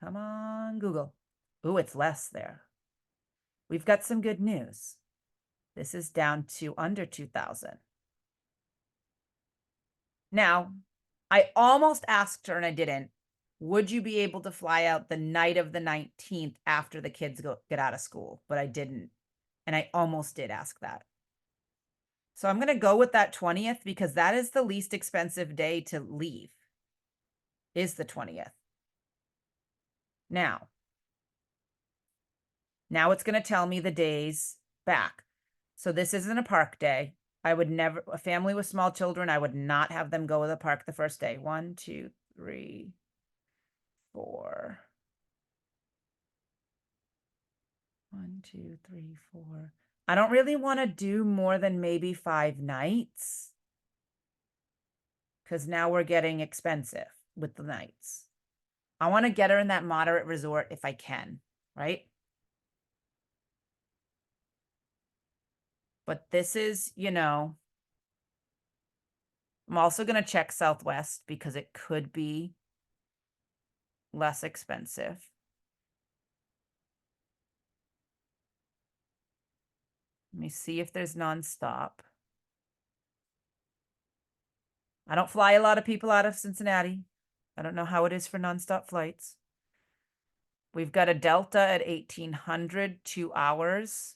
Come on, Google. Ooh, it's less there. We've got some good news. This is down to under 2,000. Now, I almost asked her and I didn't. Would you be able to fly out the night of the 19th after the kids get out of school? But I didn't. And I almost did ask that. So I'm going to go with that 20th because that is the least expensive day to leave, is the 20th. Now it's going to tell me the days back. So this isn't a park day. I would never, a family with small children, I would not have them go to the park the first day. 1, 2, 3, 4. 1, 2, 3, 4. I don't really want to do more than maybe 5 nights, because now we're getting expensive with the nights. I want to get her in that moderate resort if I can, right? But this is, I'm also going to check Southwest because it could be less expensive. Let me see if there's nonstop. I don't fly a lot of people out of Cincinnati. I don't know how it is for nonstop flights. We've got a Delta at 1,800, 2 hours.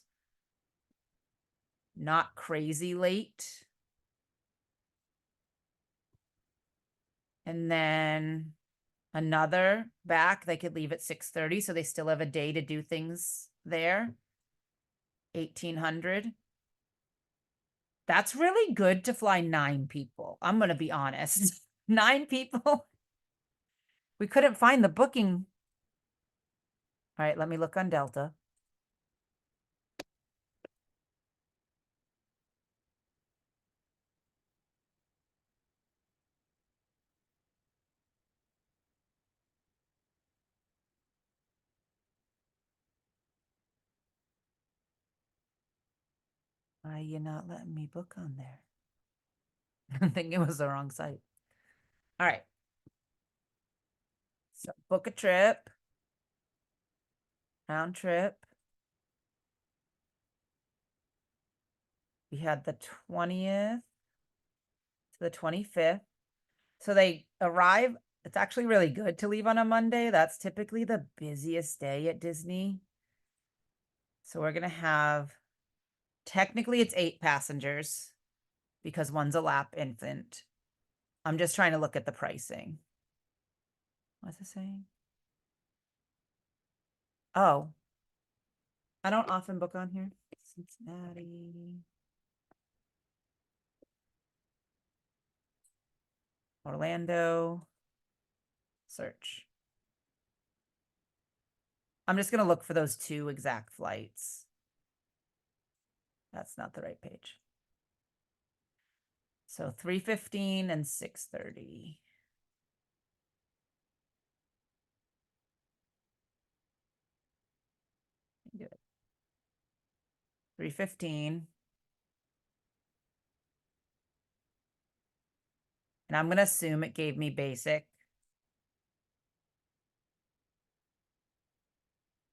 Not crazy late. And then another back, they could leave at 6:30, so they still have a day to do things there. 1,800. That's really good to fly 9 people. I'm going to be honest. 9 people. We couldn't find the booking. All right, let me look on Delta. Why are you not letting me book on there? I think it was the wrong site. All right. So book a trip. Round trip. We had the 20th to the 25th. So they arrive. It's actually really good to leave on a Monday. That's typically the busiest day at Disney. So we're going to have, technically it's 8 passengers because one's a lap infant. I'm just trying to look at the pricing. What's it saying? Oh, I don't often book on here. Cincinnati. Orlando. Search. I'm just going to look for those 2 exact flights. That's not the right page. So 3:15 and 6:30. Do it. 3:15. And I'm going to assume it gave me basic.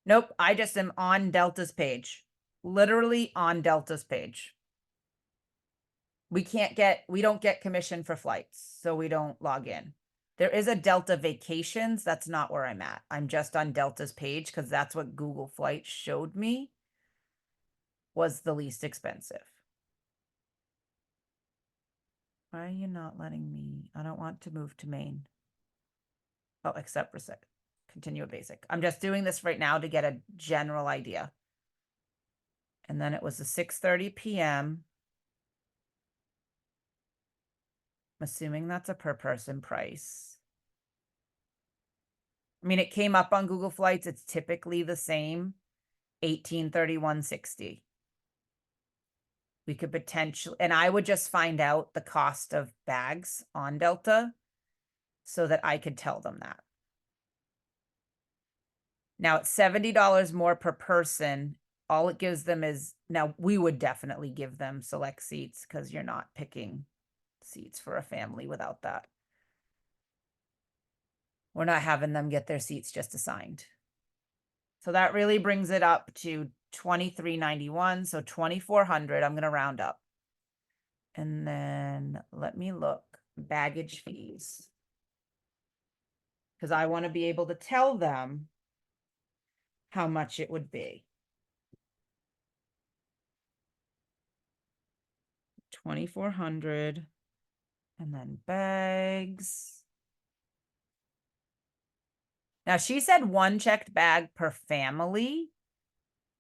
Nope, I just am on Delta's page. Literally on Delta's page. We don't get commission for flights, so we don't log in. There is a Delta Vacations. That's not where I'm at. I'm just on Delta's page because that's what Google Flights showed me was the least expensive. Why are you not letting me? I don't want to move to Maine. Oh, except for sec. Continue a basic. I'm just doing this right now to get a general idea. And then it was the 6:30 p.m. I'm assuming that's a per person price. I mean, it came up on Google Flights. It's typically the same, $1831.60. We could potentially, and I would just find out the cost of bags on Delta so that I could tell them that. Now it's $70 more per person. All it gives them is, now we would definitely give them select seats because you're not picking seats for a family without that. We're not having them get their seats just assigned. So that really brings it up to $23.91. So $2,400. I'm going to round up. And then let me look. Baggage fees. Because I want to be able to tell them how much it would be. 2,400. And then bags. Now she said 1 checked bag per family.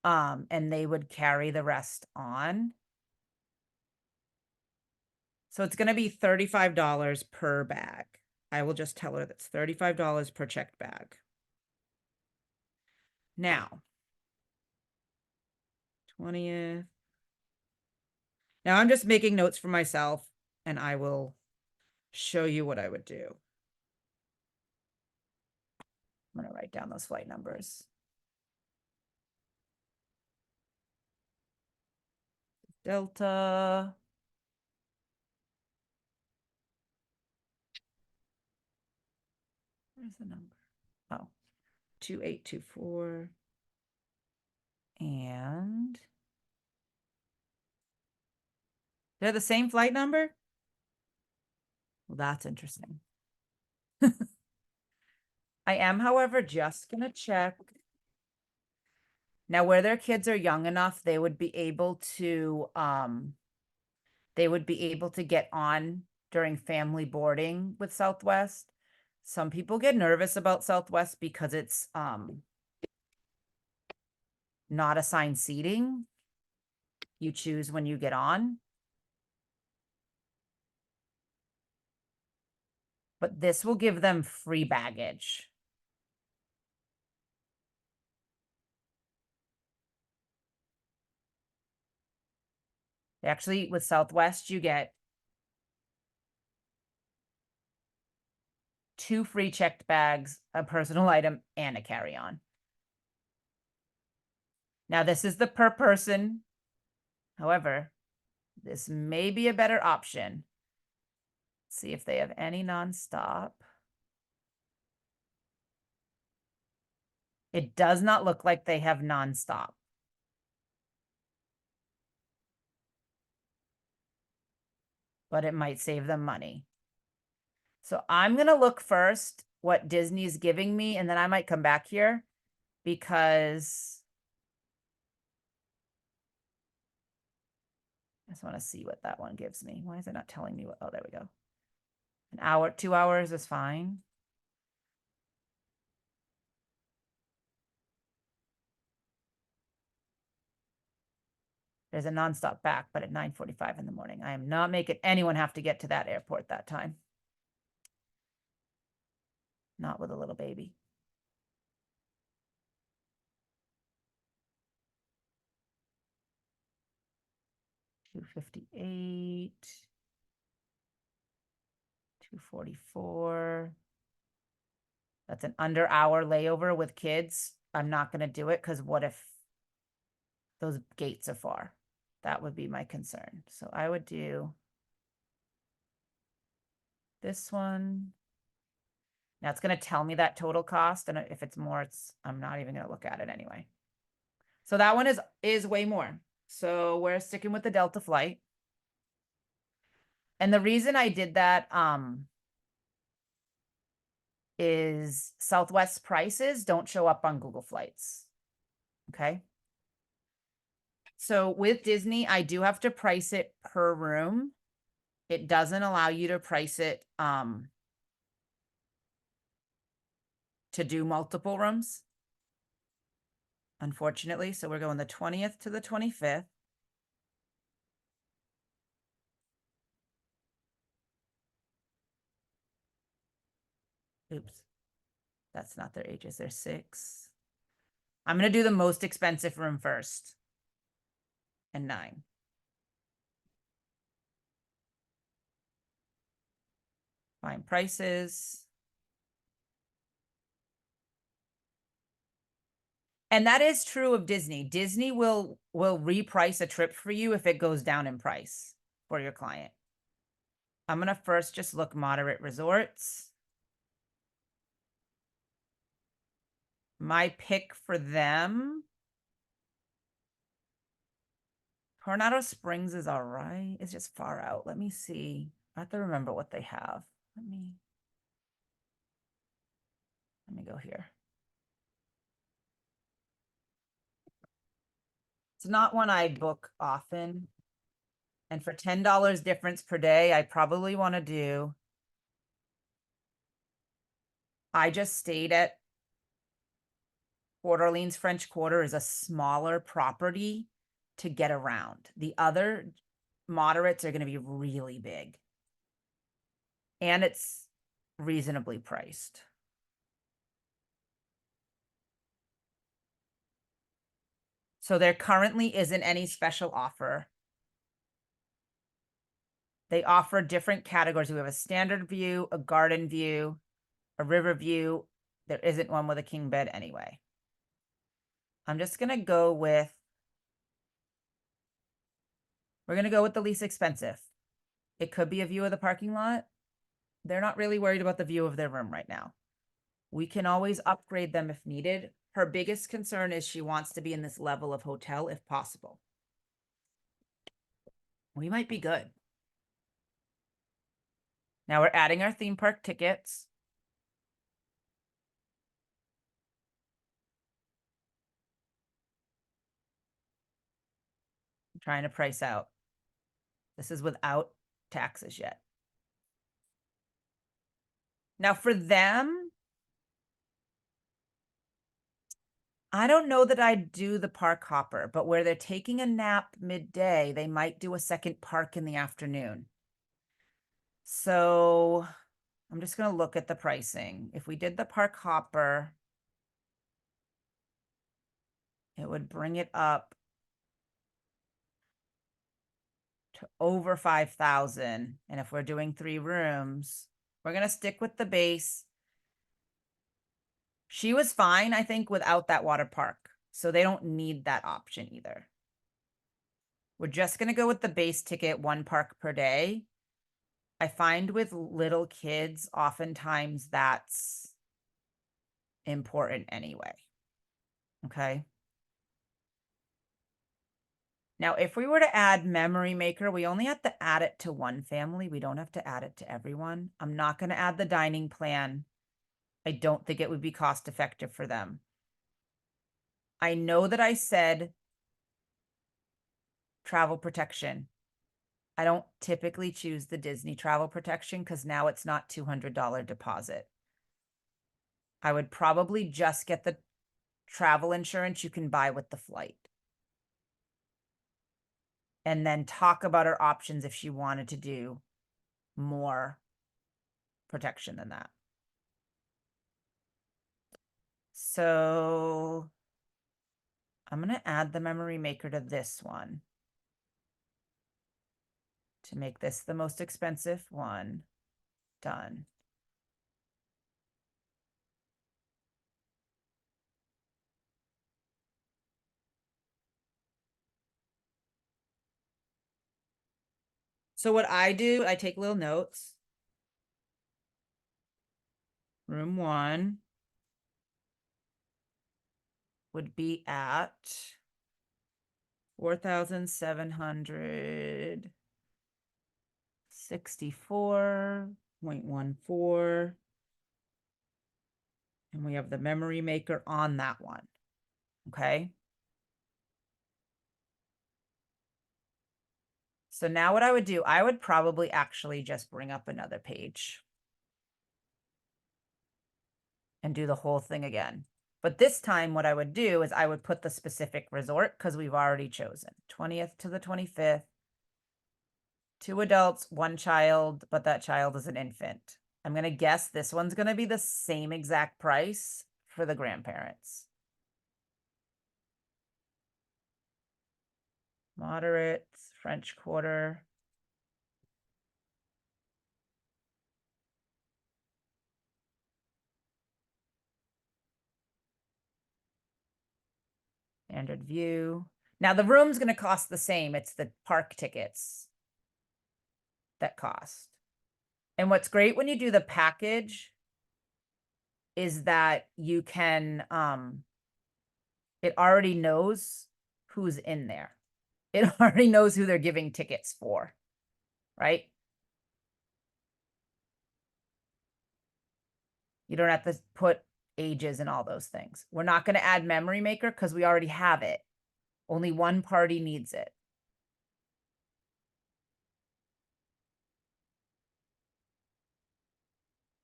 And they would carry the rest on. So it's going to be $35 per bag. I will just tell her that's $35 per checked bag. Now, 20th. Now I'm just making notes for myself and I will show you what I would do. I'm going to write down those flight numbers. Delta. Where's the number? Oh, 2824. And they're the same flight number? Well, that's interesting. I am, however, just going to check. Now, where their kids are young enough, they would be able to get on during family boarding with Southwest. Some people get nervous about Southwest because it's not assigned seating. You choose when you get on. But this will give them free baggage. Actually, with Southwest, you get 2 free checked bags, a personal item, and a carry-on. Now, this is the per person. However, this may be a better option. See if they have any nonstop. It does not look like they have nonstop. But it might save them money. So I'm going to look first what Disney's giving me, and then I might come back here because I just want to see what that one gives me. Why is it not telling me what? Oh, there we go. An hour, 2 hours is fine. There's a nonstop back, but at 9:45 in the morning. I am not making anyone have to get to that airport that time. Not with a little baby. $258. $244. That's an under hour layover with kids. I'm not going to do it because what if those gates are far? That would be my concern. So I would do this one. Now it's going to tell me that total cost, and if it's more, I'm not even going to look at it anyway. So that one is way more. So we're sticking with the Delta flight. And the reason I did that is Southwest prices don't show up on Google Flights. Okay. So with Disney, I do have to price it per room. It doesn't allow you to price it to do multiple rooms, unfortunately. So we're going the 20th to the 25th. Oops, that's not their ages. They're 6. I'm going to do the most expensive room first. And 9. Find prices. And that is true of Disney. Disney will reprice a trip for you if it goes down in price for your client. I'm going to first just look moderate resorts. My pick for them, Coronado Springs is all right. It's just far out. Let me see. I have to remember what they have. Let me go here. It's not one I book often. And for $10 difference per day, I probably want to do. I just stayed at Port Orleans French Quarter is a smaller property to get around. The other moderates are going to be really big. And it's reasonably priced. So there currently isn't any special offer. They offer different categories. We have a standard view, a garden view, a river view. There isn't one with a king bed anyway. I'm just going to go with, we're going to go with the least expensive. It could be a view of the parking lot. They're not really worried about the view of their room right now. We can always upgrade them if needed. Her biggest concern is she wants to be in this level of hotel if possible. We might be good. Now we're adding our theme park tickets. I'm trying to price out. This is without taxes yet. Now for them, I don't know that I'd do the park hopper, but where they're taking a nap midday, they might do a second park in the afternoon. So I'm just going to look at the pricing. If we did the park hopper, it would bring it up to over 5,000. And if we're doing 3 rooms, we're going to stick with the base. She was fine, I think, without that water park. So they don't need that option either. We're just going to go with the base ticket, 1 park per day. I find with little kids, oftentimes that's important anyway. Okay. Now, if we were to add Memory Maker, we only have to add it to one family. We don't have to add it to everyone. I'm not going to add the dining plan. I don't think it would be cost effective for them. I know that I said travel protection. I don't typically choose the Disney travel protection because now it's not $200 deposit. I would probably just get the travel insurance you can buy with the flight. And then talk about her options if she wanted to do more protection than that. So I'm going to add the Memory Maker to this one to make this the most expensive one. Done. So what I do, I take little notes. Room 1 would be at 4,764.14. And we have the Memory Maker on that one. Okay. So now what I would do, I would probably actually just bring up another page and do the whole thing again. But this time what I would do is I would put the specific resort because we've already chosen 20th to the 25th, 2 adults, 1 child, but that child is an infant. I'm going to guess this one's going to be the same exact price for the grandparents. Moderate, French Quarter. Standard view. Now the room's going to cost the same. It's the park tickets that cost. And what's great when you do the package is that you can, it already knows who's in there. It already knows who they're giving tickets for, right? You don't have to put ages and all those things. We're not going to add Memory Maker because we already have it. Only one party needs it.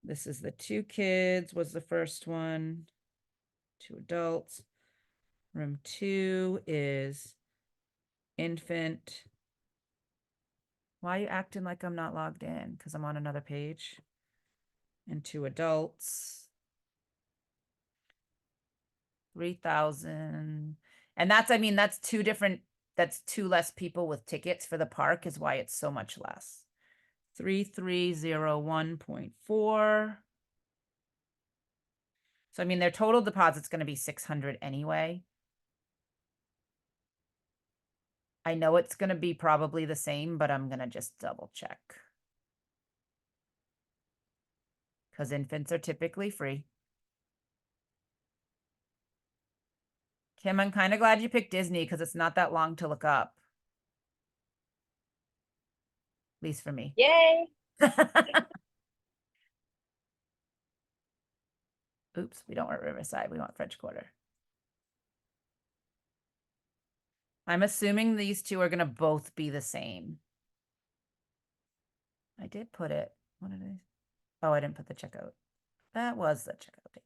This is the 2 kids was the first one. 2 adults. Room 2 is infant. Why are you acting like I'm not logged in? Because I'm on another page. And 2 adults. 3,000. And that's, I mean, that's 2 different, that's 2 less people with tickets for the park is why it's so much less. 3301.4. So, I mean, their total deposit's going to be 600 anyway. I know it's going to be probably the same, but I'm going to just double check. Because infants are typically free. Kim, I'm kind of glad you picked Disney because it's not that long to look up. At least for me. Yay. Oops, we don't want Riverside. We want French Quarter. I'm assuming these 2 are going to both be the same. I did put it. What did I? Oh, I didn't put the checkout. That was the checkout date.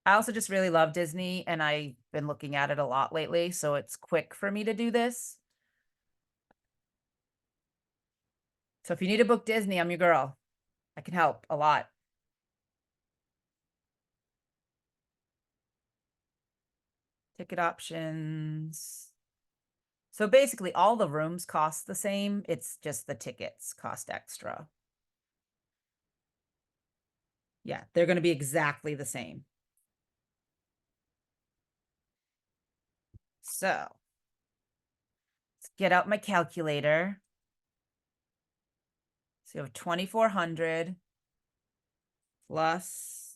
I also just really love Disney and I've been looking at it a lot lately, so it's quick for me to do this. So if you need to book Disney, I'm your girl. I can help a lot. Ticket options. So basically all the rooms cost the same. It's just the tickets cost extra. Yeah, they're going to be exactly the same. So let's get out my calculator. So you have 2,400 plus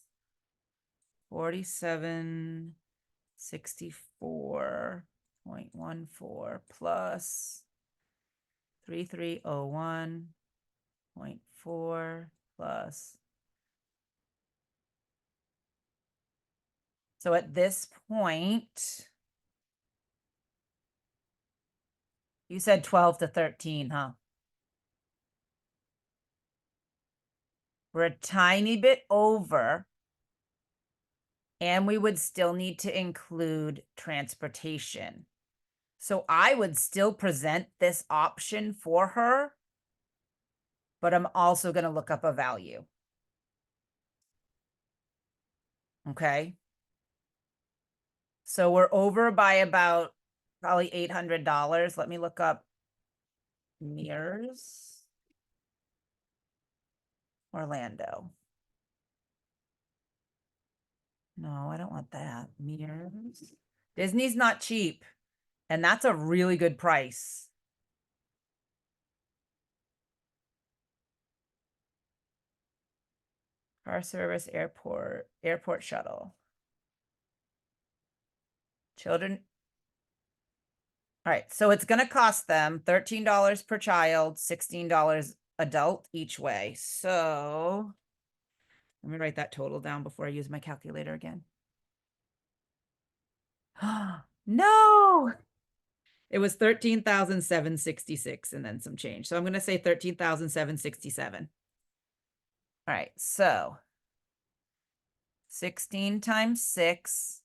4764.14 plus 3301.4 plus. So at this point, you said 12 to 13, huh? We're a tiny bit over. And we would still need to include transportation. So I would still present this option for her, but I'm also going to look up a value. Okay. So we're over by about probably $800. Let me look up Mears, Orlando. No, I don't want that. Mears. Disney's not cheap, and that's a really good price. Car service, airport shuttle. Children. All right, so it's going to cost them $13 per child, $16 adult each way. So let me write that total down before I use my calculator again. No, it was 13,766 and then some change. So I'm going to say 13,767. All right, so 16 times 6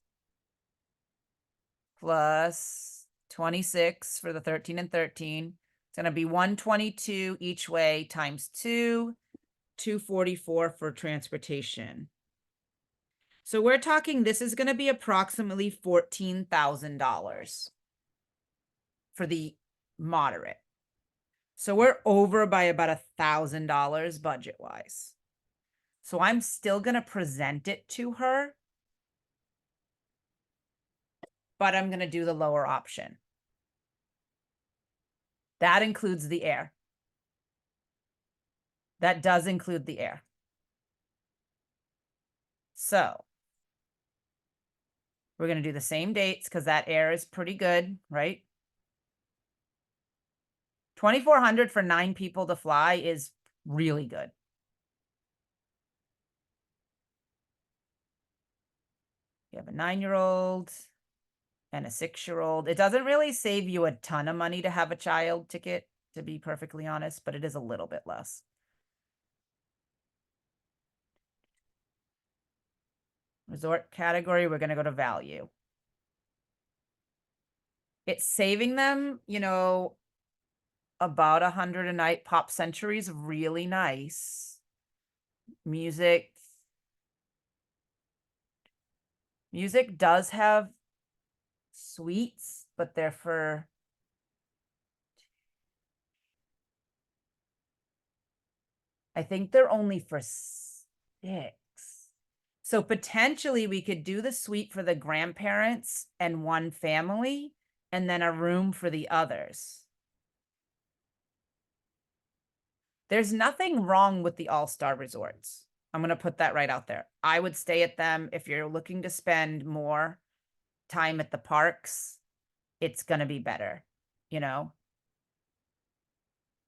plus 26 for the 13 and 13. It's going to be 122 each way times 2, 244 for transportation. So we're talking, this is going to be approximately $14,000 for the moderate. So we're over by about $1,000 budget wise. So I'm still going to present it to her, but I'm going to do the lower option. That includes the air. That does include the air. So we're going to do the same dates because that air is pretty good, right? 2,400 for 9 people to fly is really good. You have a 9-year-old and a 6-year-old. It doesn't really save you a ton of money to have a child ticket, to be perfectly honest, but it is a little bit less. Resort category, we're going to go to value. It's saving them, you know, about 100 a night. Pop Century is really nice. Music does have suites, but they're for I think they're only for 6. So potentially we could do the suite for the grandparents and one family, and then a room for the others. There's nothing wrong with the all-star resorts. I'm going to put that right out there. I would stay at them if you're looking to spend more time at the parks. It's going to be better, you know?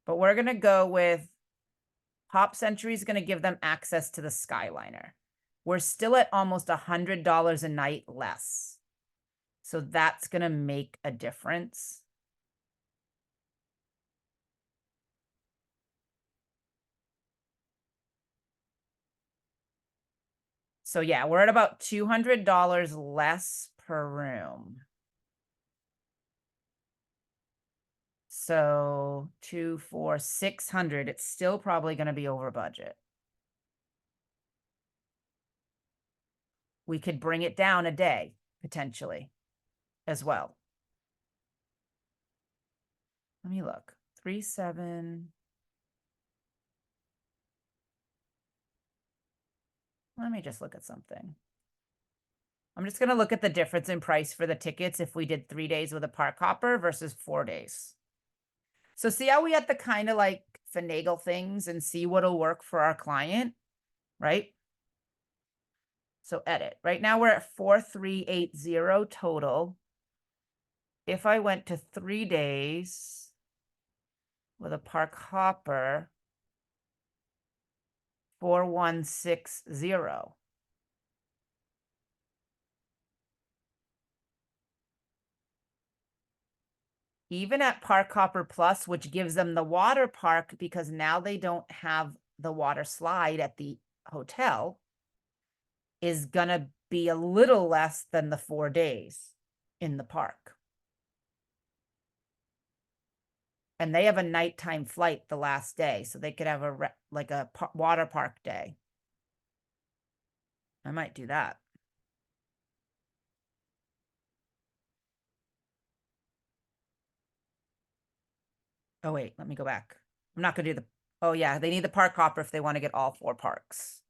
But we're going to go with Pop Century is going to give them access to the Skyliner. We're still at almost $100 a night less. So that's going to make a difference. So yeah, we're at about $200 less per room. So 2, 4, 600. It's still probably going to be over budget. We could bring it down a day, potentially, as well. Let me look. 3, 7. Let me just look at something. I'm just gonna look at the difference in price for the tickets if we did 3 days with a park hopper versus 4 days. So see how we have to kind of like finagle things and see what'll work for our client, right? So edit. Right now we're at 4380 total. If I went to 3 days with a park hopper, 4160. Even at Park Hopper Plus, which gives them the water park because now they don't have the water slide at the hotel, is gonna be a little less than the 4 days in the park. And they have a nighttime flight the last day, so they could have a water park day. I might do that. Oh wait, let me go back. I'm not gonna do the, oh yeah, they need the park hopper if they want to get all 4 parks.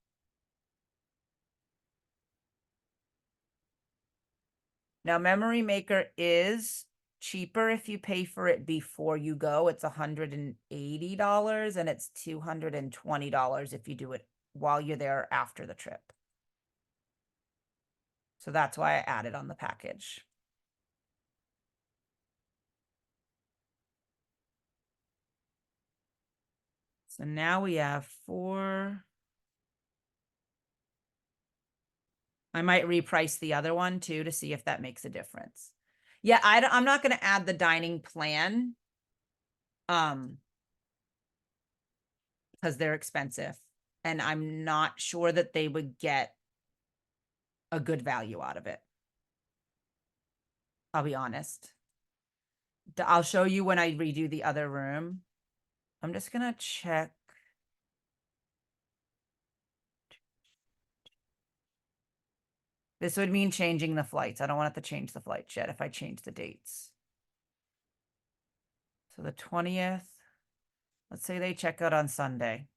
Now Memory Maker is cheaper if you pay for it before you go. It's $180 and it's $220 if you do it while you're there after the trip. So that's why I added on the package. So now we have 4. I might reprice the other one too to see if that makes a difference. Yeah, I'm not going to add the dining plan. Because they're expensive and I'm not sure that they would get a good value out of it. I'll be honest. I'll show you when I redo the other room. I'm just gonna check. This would mean changing the flights. I don't want it to change the flights yet if I change the dates. So the 20th, let's say they check out on Sunday.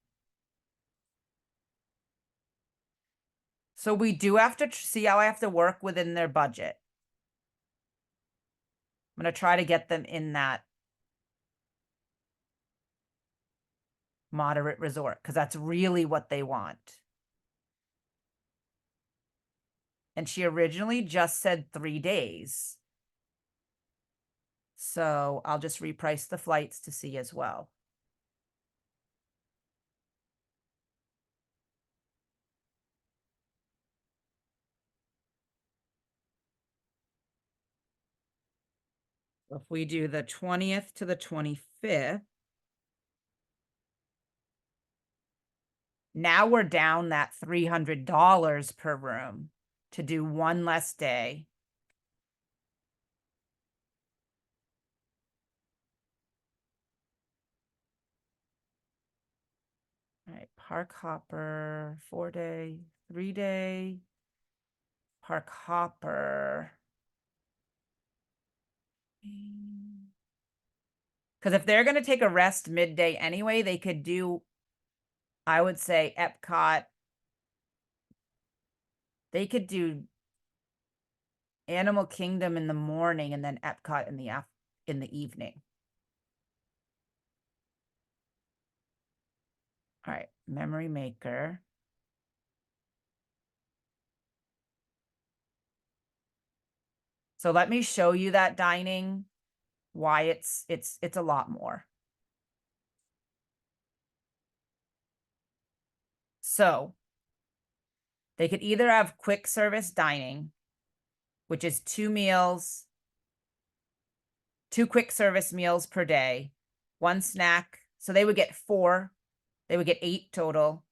So we do have to see how I have to work within their budget. I'm going to try to get them in that moderate resort because that's really what they want. And she originally just said 3 days. So I'll just reprice the flights to see as well. If we do the 20th to the 25th, now we're down that $300 per room to do one less day. All right, Park Hopper, 4 day, 3 day, Park Hopper. Because if they're going to take a rest midday anyway, they could do, I would say, Epcot. They could do Animal Kingdom in the morning and then Epcot in the evening. All right, Memory Maker. So let me show you that dining, why it's a lot more. So they could either have quick service dining, which is 2 meals, 2 quick service meals per day, 1 snack. So they would get 4. They would get 8 total.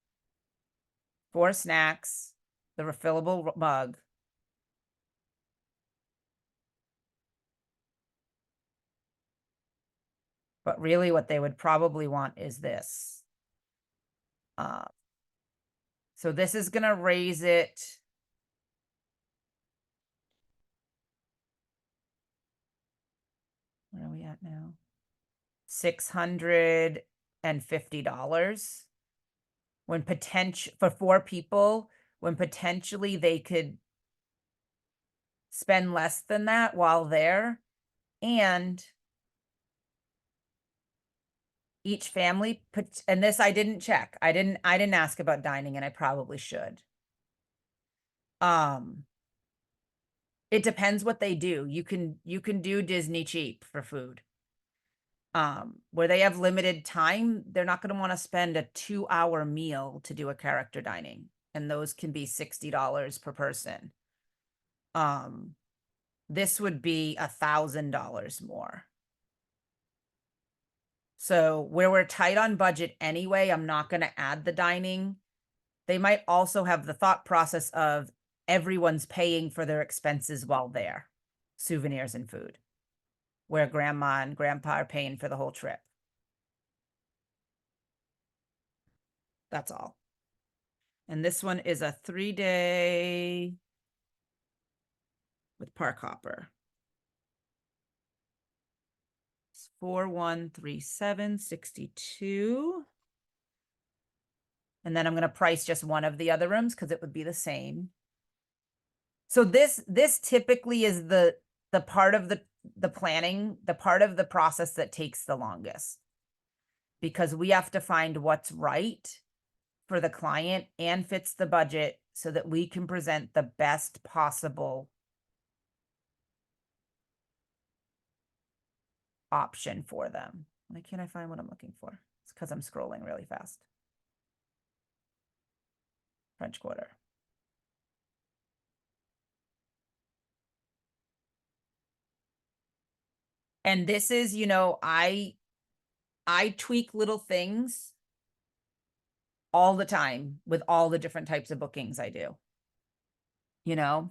4 snacks, the refillable mug. But really what they would probably want is this. So this is going to raise it. Where are we at now? $650 when for 4 people, when potentially they could spend less than that while there. And each family put, and this I didn't check. I didn't ask about dining, and I probably should. It depends what they do. You can do Disney cheap for food. Where they have limited time, they're not going to want to spend a 2-hour meal to do a character dining, and those can be $60 per person. This would be $1,000 more. So where we're tight on budget anyway, I'm not going to add the dining. They might also have the thought process of everyone's paying for their expenses while there, souvenirs and food, where grandma and grandpa are paying for the whole trip. That's all. And this one is a 3-day with park hopper. It's 4137.62. And then I'm going to price just one of the other rooms because it would be the same. So this typically is the part of the planning, the part of the process that takes the longest, because we have to find what's right for the client and fits the budget so that we can present the best possible option for them. Why can't I find what I'm looking for? It's because I'm scrolling really fast. French Quarter. And this is, you know, I tweak little things all the time with all the different types of bookings I do, you know?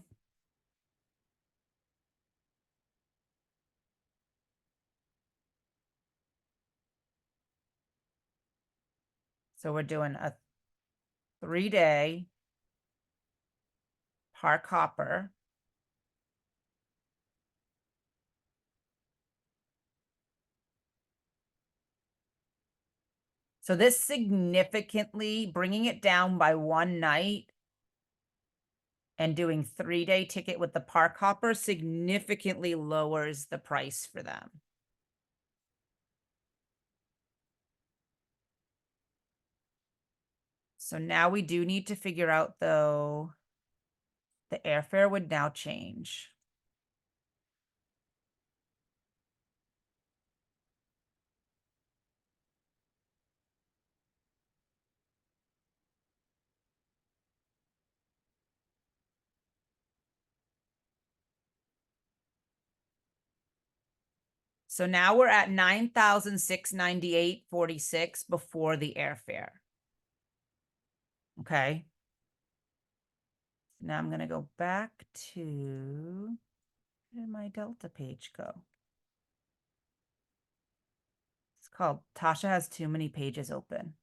So we're doing a 3-day park hopper. So this significantly, bringing it down by one night and doing 3-day ticket with the park hopper significantly lowers the price for them. So now we do need to figure out, though, the airfare would now change. So now we're at $9,698.46 before the airfare. Okay. Now I'm going to go back to, where did my Delta page go? It's called Tasha has too many pages open.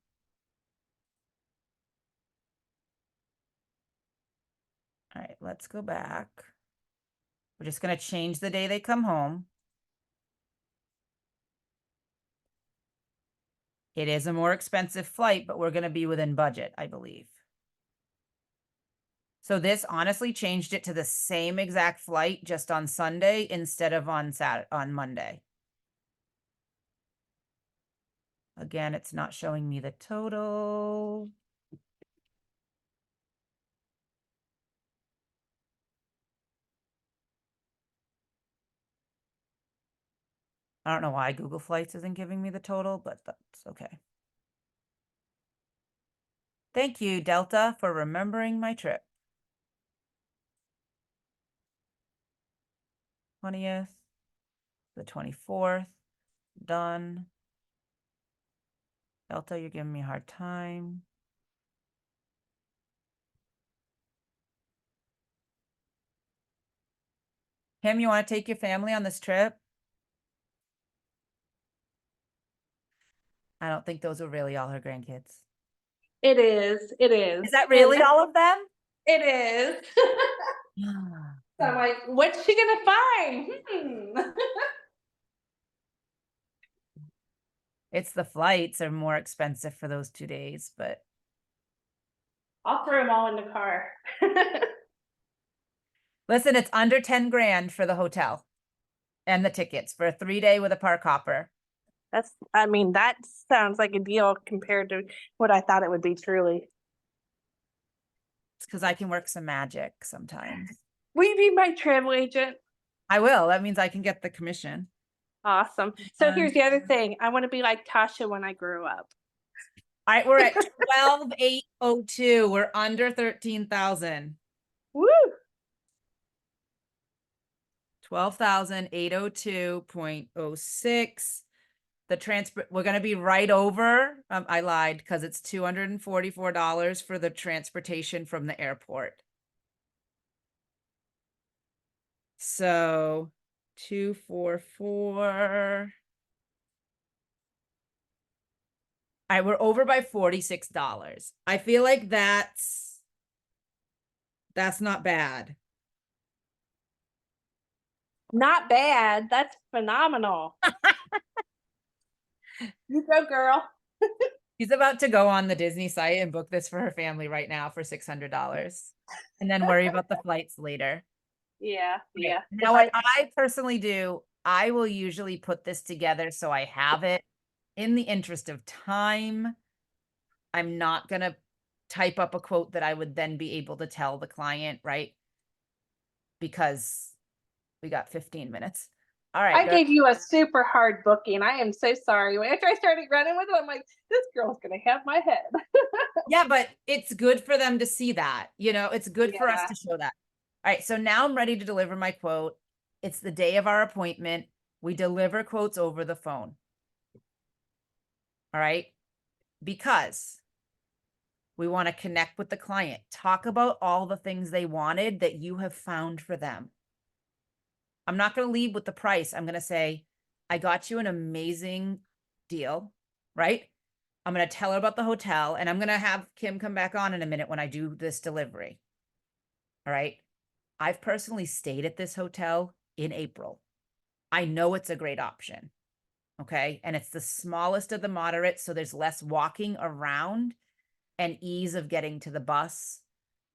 All right, let's go back. We're just going to change the day they come home. It is a more expensive flight, but we're going to be within budget, I believe. So this honestly changed it to the same exact flight just on Sunday instead of on Monday. Again, it's not showing me the total. I don't know why Google Flights isn't giving me the total, but that's okay. Thank you, Delta, for remembering my trip. 20th, the 24th, done. Delta, you're giving me a hard time. Kim, you want to take your family on this trip? I don't think those are really all her grandkids. It is. It is. Is that really all of them? It is. So I'm like, what's she gonna find? It's the flights are more expensive for those 2 days, but I'll throw them all in the car. Listen, it's under 10 grand for the hotel and the tickets for a 3-day with a park hopper. I mean, that sounds like a deal compared to what I thought it would be, truly. It's because I can work some magic sometimes. Will you be my travel agent? I will. That means I can get the commission. Awesome. So here's the other Fun. thing. I want to be like Tasha when I grew up. All right, we're at 12,802. We're under 13,000. Woo! 12,802.06. The transport, we're gonna be right over. I lied because it's $244 for the transportation from the airport. So 244. All right, we're over by $46. I feel like that's not bad. Not bad. That's phenomenal. You go, girl. She's about to go on the Disney site and book this for her family right now for $600 and then worry about the flights later. Yeah, Right. yeah. Now, what I personally do, I will usually put this together so I have it. In the interest of time, I'm not going to type up a quote that I would then be able to tell the client, right? Because we got 15 minutes. All right. I girl. gave you a super hard booking. I am so sorry. After I started running with it, I'm like, this girl's gonna have my head. Yeah, but it's good for them to see that, it's good for us Yeah. to show that. All right, so now I'm ready to deliver my quote. It's the day of our appointment. We deliver quotes over the phone. All right, because we want to connect with the client, talk about all the things they wanted that you have found for them. I'm not going to lead with the price. I'm going to say, I got you an amazing deal, right? I'm going to tell her about the hotel, and I'm going to have Kim come back on in a minute when I do this delivery. All right. I've personally stayed at this hotel in April. I know it's a great option. Okay. And it's the smallest of the moderates. So there's less walking around and ease of getting to the bus.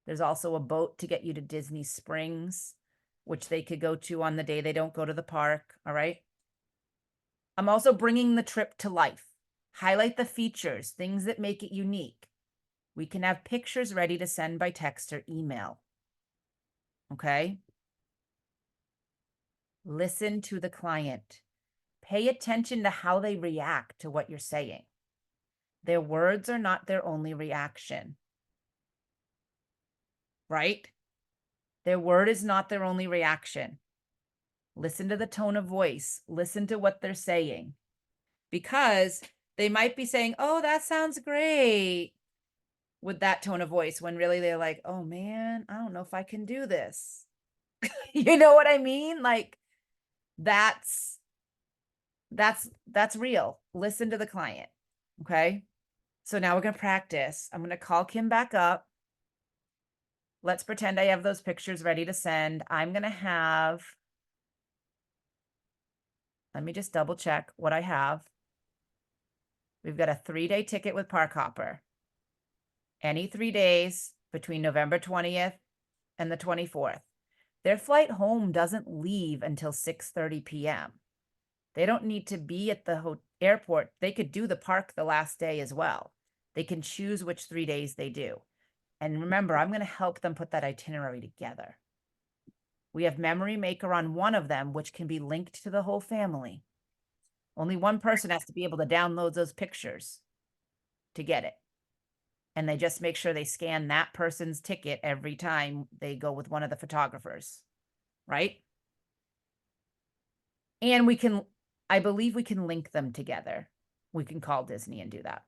There's also a boat to get you to Disney Springs, which they could go to on the day they don't go to the park. All right. I'm also bringing the trip to life. Highlight the features, things that make it unique. We can have pictures ready to send by text or email. Okay. Listen to the client. Pay attention to how they react to what you're saying. Their words are not their only reaction. Right? Their word is not their only reaction. Listen to the tone of voice. Listen to what they're saying. Because they might be saying, oh, that sounds great, with that tone of voice, when really they're like, oh man, I don't know if I can do this. You know what I mean? Like, that's real. Listen to the client. Okay. So now we're going to practice. I'm going to call Kim back up. Let's pretend I have those pictures ready to send. I'm going to have, let me just double check what I have. We've got a 3-day ticket with Park Hopper. Any 3 days between November 20th and the 24th. Their flight home doesn't leave until 6:30 p.m. They don't need to be at the airport. They could do the park the last day as well. They can choose which 3 days they do. And remember, I'm going to help them put that itinerary together. We have Memory Maker on one of them, which can be linked to the whole family. Only one person has to be able to download those pictures to get it. And they just make sure they scan that person's ticket every time they go with one of the photographers, right? And we can, I believe we can link them together. We can call Disney and do that.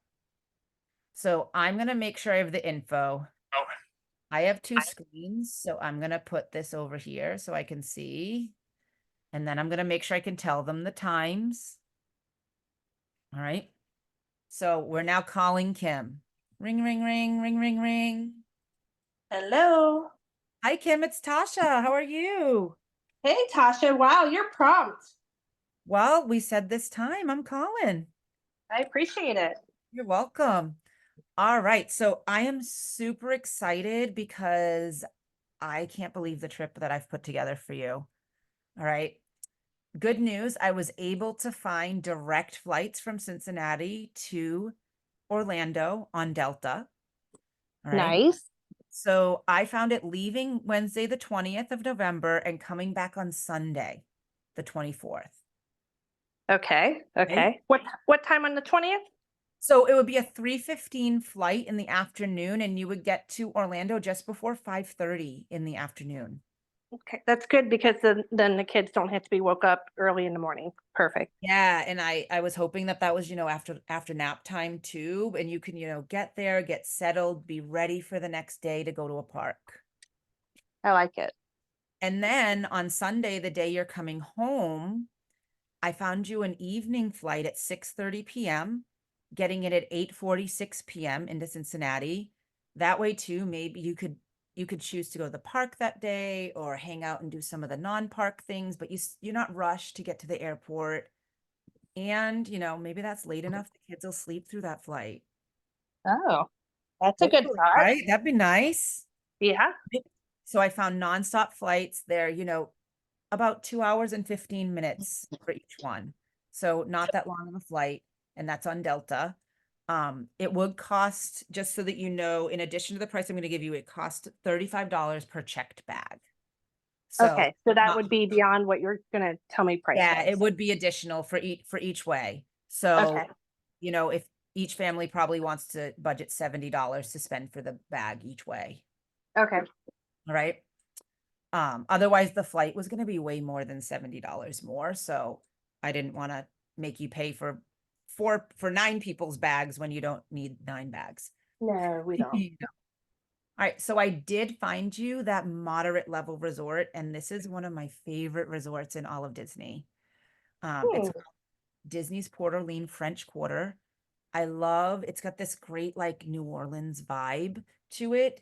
So I'm going to make sure I have the info. I have 2 screens, so I'm going to put this over here so I can see. And then I'm going to make sure I can tell them the times. All right. So we're now calling Kim. Ring, ring, ring, ring, ring, ring. Hello. Hi, Kim. It's Tasha. How are you? Hey, Tasha. Wow, you're prompt. Well, we said this time. I'm calling. I appreciate it. You're welcome. All right. So I am super excited because I can't believe the trip that I've put together for you. All right. Good news, I was able to find direct flights from Cincinnati to Orlando on Delta. All right. Nice. So I found it leaving Wednesday, the 20th of November and coming back on Sunday, the 24th. Okay. Right? Okay. What time on the 20th? So it would be a 3:15 flight in the afternoon, and you would get to Orlando just before 5:30 in the afternoon. Okay, that's good because then the kids don't have to be woke up early in the morning. Perfect. Yeah, and I was hoping that that was, after nap time too, and you can, get there, get settled, be ready for the next day to go to a park. I like it. And then on Sunday, the day you're coming home, I found you an evening flight at 6:30 p.m., getting it at 8:46 p.m. into Cincinnati. That way too, maybe you could choose to go to the park that day or hang out and do some of the non-park things, but you're not rushed to get to the airport. And, maybe that's late enough the kids will sleep through that flight. Oh, that's a good Hopefully, thought. right? That'd be nice. Yeah. So I found nonstop flights there, about 2 hours and 15 minutes for each one. So not that long of a flight, and that's on Delta. It would cost, just so that you know, in addition to the price I'm going to give you, it cost $35 per checked bag. So Okay, so that not- would be beyond what you're gonna tell me price yeah, it wise. would be additional for each way. So, Okay. if each family probably wants to budget $70 to spend for the bag each way. Okay. All right. Otherwise the flight was going to be way more than $70 more. So I didn't want to make you pay for 9 people's bags when you don't need 9 bags. No, we don't. All right. So I did find you that moderate level resort, and this is one of my favorite resorts in all of Disney. It's called Disney's Port Orleans French Quarter. It's got this great like New Orleans vibe to it.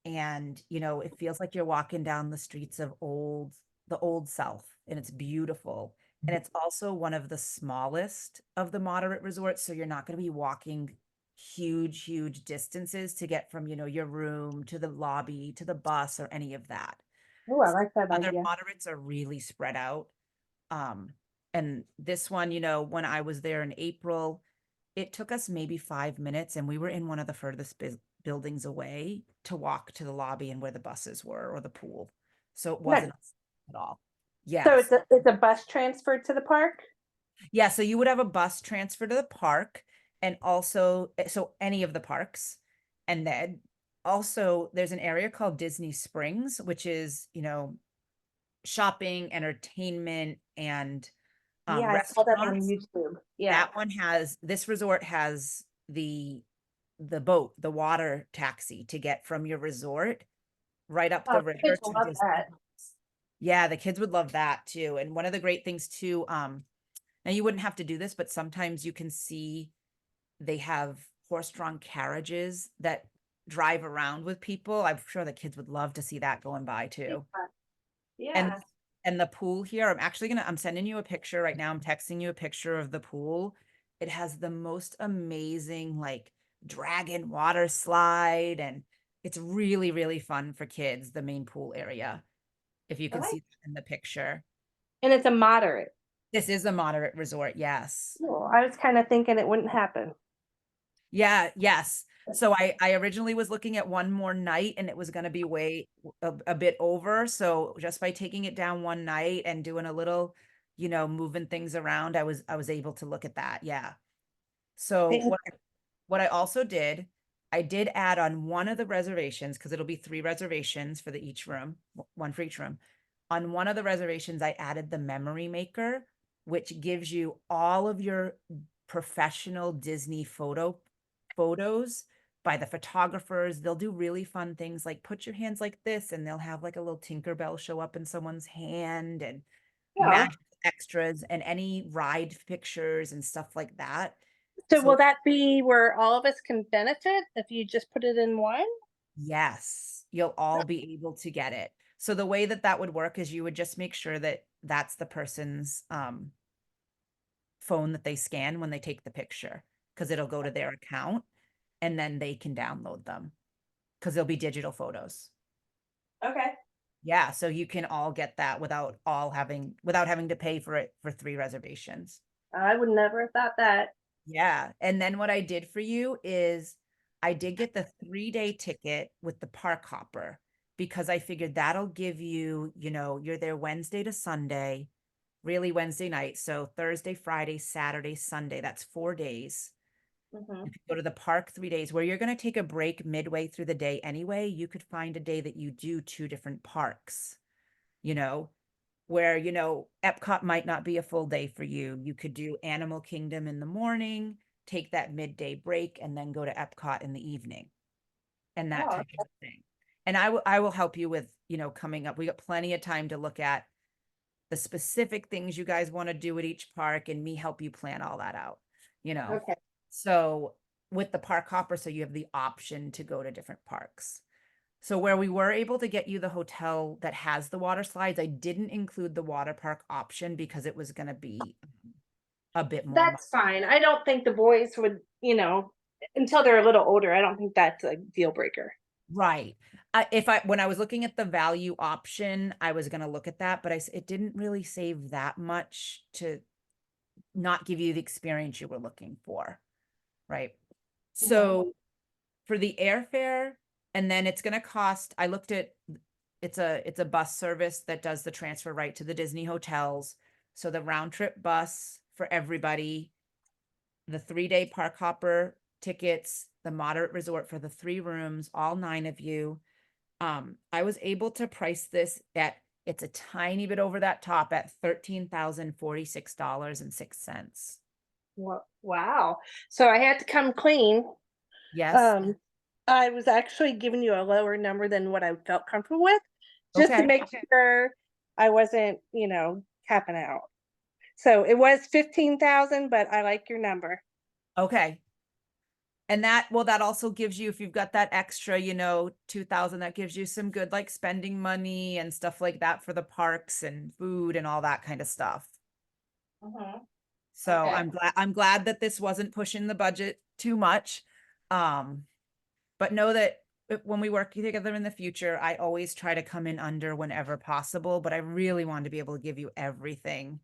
And, it feels like you're walking down the streets of the old South, and it's beautiful. And it's also one of the smallest of the moderate resorts. So you're not going to be walking huge distances to get from, your room to the lobby, to the bus, or any of that. Oh, I like that Other idea. moderates are really spread out. And this one, when I was there in April, it took us maybe 5 minutes, and we were in one of the furthest buildings away to walk to the lobby and where the buses were or the pool. So it wasn't at all. Yeah. So it's a bus transfer to the park? Yeah. So you would have a bus transfer to the park, and also, so any of the parks. And then also there's an area called Disney Springs, which is, shopping, entertainment, and Yeah, I saw that on restaurants. YouTube. Yeah. That one this resort has the boat, the water taxi to get from your resort right up the Oh, river kids to love Disney. that. Yeah, the kids would love that too. And one of the great things too, now you wouldn't have to do this, but sometimes you can see they have horse-drawn carriages that drive around with people. I'm sure the kids would love to see that going by too. Yeah. And the pool here, I'm sending you a picture right now. I'm texting you a picture of the pool. It has the most amazing like dragon water slide, and it's really fun for kids, the main pool area. If you can see that in the picture. And it's a moderate. This is a moderate resort, yes. Cool. I was kind of thinking it wouldn't happen. Yeah, yes. So I originally was looking at one more night, and it was going to be a bit over. So just by taking it down one night and doing a little, moving things around, I was able to look at that. Yeah. So And- what I also did, I did add on one of the reservations, because it'll be 3 reservations for each room, one for each room. On one of the reservations, I added the memory maker, which gives you all of your professional Disney photos by the photographers. They'll do really fun things like put your hands like this, and they'll have like a little Tinkerbell show up in someone's hand, and Yeah. magic extras and any ride pictures and stuff like that. So So- will that be where all of us can benefit if you just put it in one? Yes, you'll all be able to get it. So the way that would work is you would just make sure that that's the person's phone that they scan when they take the picture, because it'll go to their account, and then they can download them because they'll be digital photos. Okay. Yeah, so you can all get that without having to pay for it for 3 reservations. I would never have thought that. Yeah, and then what I did for you is I did get the 3-day ticket with the park hopper because I figured that'll give you, you're there Wednesday to Sunday, really Wednesday night. So Thursday, Friday, Saturday, Sunday, that's 4 days. Mhm. You could go to the park 3 days where you're going to take a break midway through the day anyway. You could find a day that you do 2 different parks, you know, where, Epcot might not be a full day for you. You could do Animal Kingdom in the morning, take that midday break, and then go to Epcot in the evening and that Oh, type of thing. And I will help you with, coming up. We got plenty of time to look at the specific things you guys want to do at each park and me help you plan all that out, okay. So with the park hopper, so you have the option to go to different parks. So where we were able to get you the hotel that has the water slides, I didn't include the water park option because it was going to be a bit more. That's fine. I don't think the boys would, until they're a little older, I don't think that's a deal breaker. Right. When I was looking at the value option, I was going to look at that, but it didn't really save that much to not give you the experience you were looking for. Right. So for the airfare, and then it's going to cost, I looked at, it's a bus service that does the transfer right to the Disney hotels. So the round trip bus for everybody, the 3-day park hopper tickets, the moderate resort for the 3 rooms, all 9 of you. I was able to price this at, it's a tiny bit over that top at $13,046.06. Wow. So I had to come clean. Yes. I was actually giving you a lower number than what I felt comfortable with, just to Okay. make sure I wasn't, capping out. So it was 15,000, but I like your number. Okay. And that also gives you, if you've got that extra, 2,000, that gives you some good like spending money and stuff like that for the parks and food and all that kind of stuff. So Okay. I'm glad that this wasn't pushing the budget too much. But know that when we work together in the future, I always try to come in under whenever possible, but I really wanted to be able to give you everything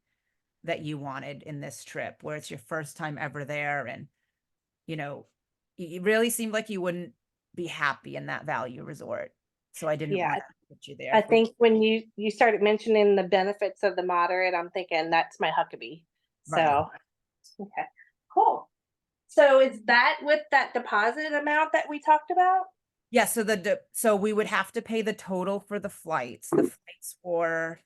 that you wanted in this trip, where it's your first time ever there. And, it really seemed like you wouldn't be happy in that value resort. So I didn't Yeah, want to put you there. I think when you started mentioning the benefits of the moderate, I'm thinking that's my Huckabee. Right. So, okay, cool. So is that with that deposit amount that we talked about? Yeah, so we would have to pay the total for the flights. The flights were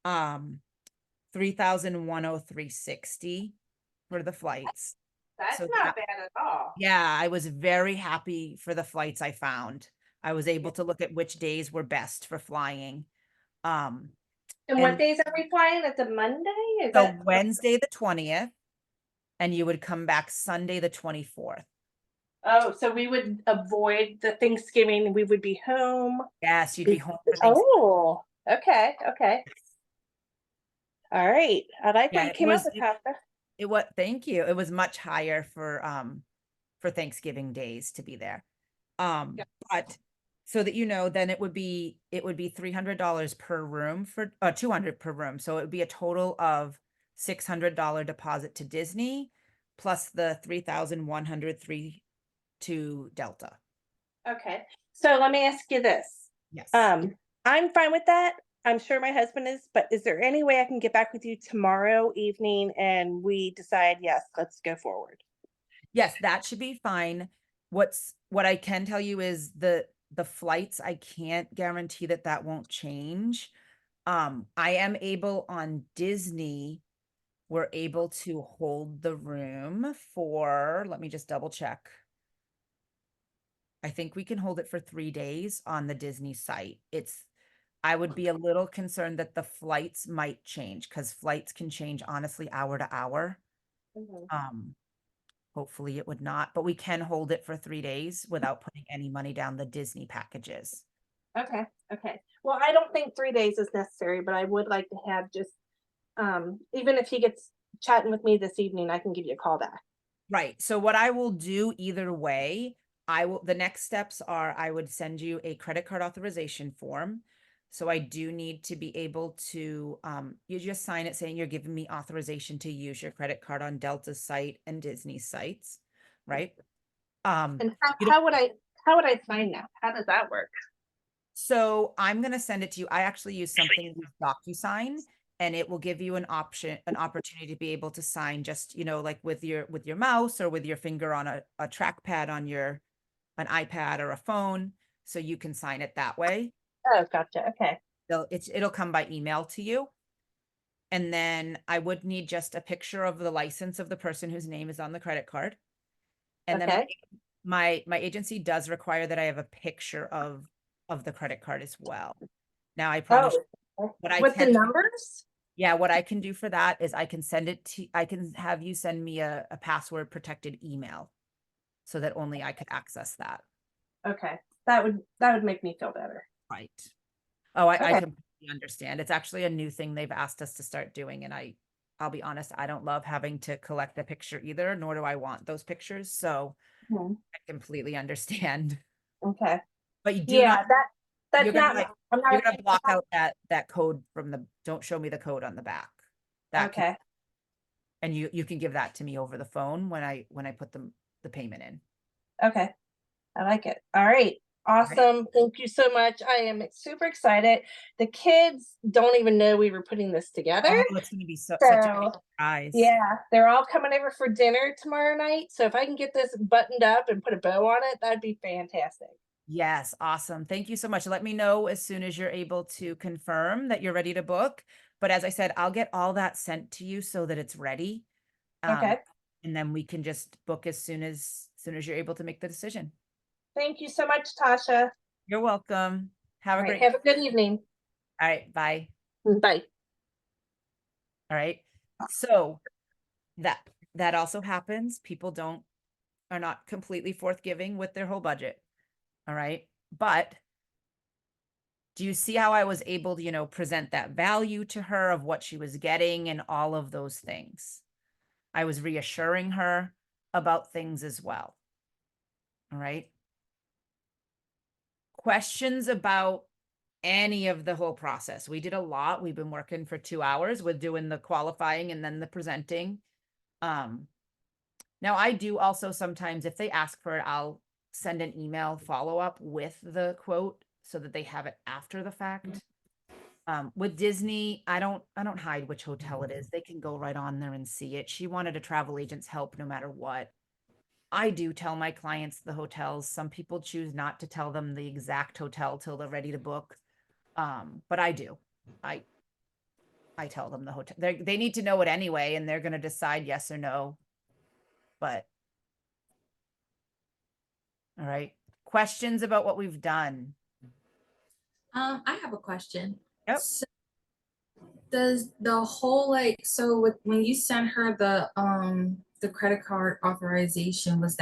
3,103.60 for the flights. That's So not bad at all. yeah, I was very happy for the flights I found. I was able to look at which days were best for flying. And And what days are we flying? It's a Monday? Is so that Wednesday the 20th, and you would come back Sunday the 24th. Oh, so we would avoid the Thanksgiving. We would be home. Yes, you'd be home for Thanksgiving. Oh, okay, okay. All right. I like what Yeah, you it came up was with, Tasha. thank you. It was much higher for Thanksgiving days to be there. Yeah. But so that then it would be $300 per room for 200 per room. So it would be a total of $600 deposit to Disney plus the 3,103 to Delta. Okay. So let me ask you this. Yes. I'm fine with that. I'm sure my husband is, but is there any way I can get back with you tomorrow evening and we decide, yes, let's go forward? Yes, that should be fine. What I can tell you is the flights, I can't guarantee that won't change. I am able on Disney, we're able to hold the room for, let me just double check. I think we can hold it for 3 days on the Disney site. I would be a little concerned that the flights might change because flights can change honestly hour to hour. Hopefully it would not, but we can hold it for 3 days without putting any money down the Disney packages. Okay. Okay. Well, I don't think 3 days is necessary, but I would like to have just, even if he gets chatting with me this evening, I can give you a call back. Right. So what I will do either way, the next steps are I would send you a credit card authorization form. So I do need to be able to, you just sign it saying you're giving me authorization to use your credit card on Delta's site and Disney's sites, right? And You how would I sign that? How does that work? So I'm gonna send it to you. I actually use something with DocuSign, and it will give you an opportunity to be able to sign just, like with your mouse or with your finger on a trackpad on an iPad or a phone. So you can sign it that way. Oh, gotcha. Okay. It'll come by email to you. And then I would need just a picture of the license of the person whose name is on the credit card. And then Okay. my agency does require that I have a picture of the credit card as well. Now, I promise Oh, what I with the can do- numbers? yeah, what I can do for that is I can have you send me a password protected email so that only I could access that. Okay. That would make me feel better. Right. Oh, I Okay. completely understand. It's actually a new thing they've asked us to start doing, and I'll be honest, I don't love having to collect a picture either, nor do I want those pictures. So Mhm. I completely understand. Okay. But you do Yeah, not, that's you're gonna not, I'm you're not, gonna block out that code from don't show me the code on the back. okay. And you can give that to me over the phone when I put the payment in. Okay. I like it. All right. Awesome. Thank you so much. I am super excited. The kids don't even know we were putting this together. Oh, it's gonna be such a great So, surprise. yeah, they're all coming over for dinner tomorrow night. So if I can get this buttoned up and put a bow on it, that'd be fantastic. Yes, awesome. Thank you so much. Let me know as soon as you're able to confirm that you're ready to book. But as I said, I'll get all that sent to you so that it's ready. Okay. And then we can just book as soon as you're able to make the decision. Thank you so much, Tasha. You're welcome. Have All a right. great, Have a good evening. all right, bye. Bye. All right. So that also happens. People are not completely forthgiving with their whole budget. All right. But do you see how I was able to, present that value to her of what she was getting and all of those things? I was reassuring her about things as well. All right. Questions about any of the whole process? We did a lot. We've been working for 2 hours with doing the qualifying and then the presenting. Now I do also sometimes, if they ask for it, I'll send an email follow-up with the quote so that they have it after the fact. With Disney, I don't hide which hotel it is. They can go right on there and see it. She wanted a travel agent's help no matter what. I do tell my clients the hotels. Some people choose not to tell them the exact hotel till they're ready to book. But I do. I tell them the hotel. They need to know it anyway, and they're gonna decide yes or no. But all right. Questions about what we've done? I have a question. Yep. So does the whole when you sent her the credit card authorization, was